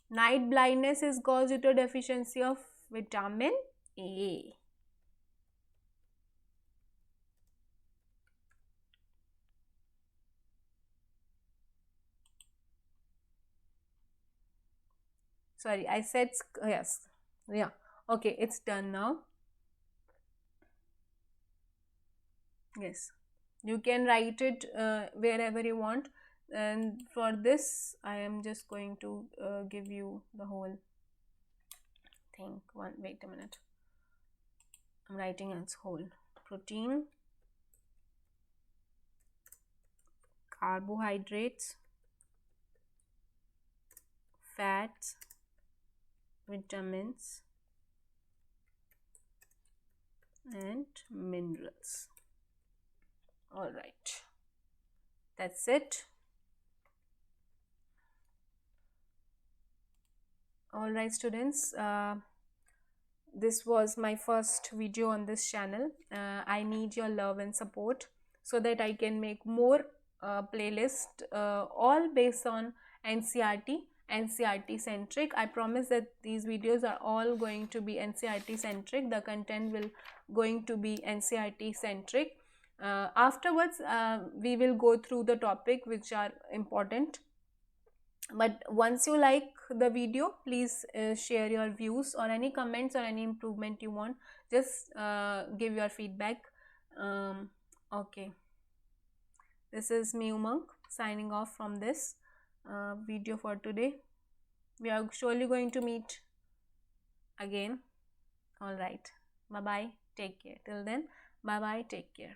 A: Night blindness is caused due to deficiency of vitamin A. Sorry, I said yes. Yeah. Okay, it's done now. Yes, you can write it wherever you want. And for this, I am just going to give you the whole thing. Wait a minute. I'm writing as whole. Protein, carbohydrates, fats, vitamins, and minerals. All right, that's it. All right, students, this was my first video on this channel. I need your love and support so that I can make more playlist, all based on NCERT centric. I promise that these videos are all going to be NCERT centric. The content will going to be NCERT centric. Afterwards, we will go through the topic which are important. But once you like the video, please share your views or any comments or any improvement you want. Just give your feedback. Okay, this is me, Umang, signing off from this video for today. We are surely going to meet again. All right, bye bye, take care. Till then, bye bye, take care.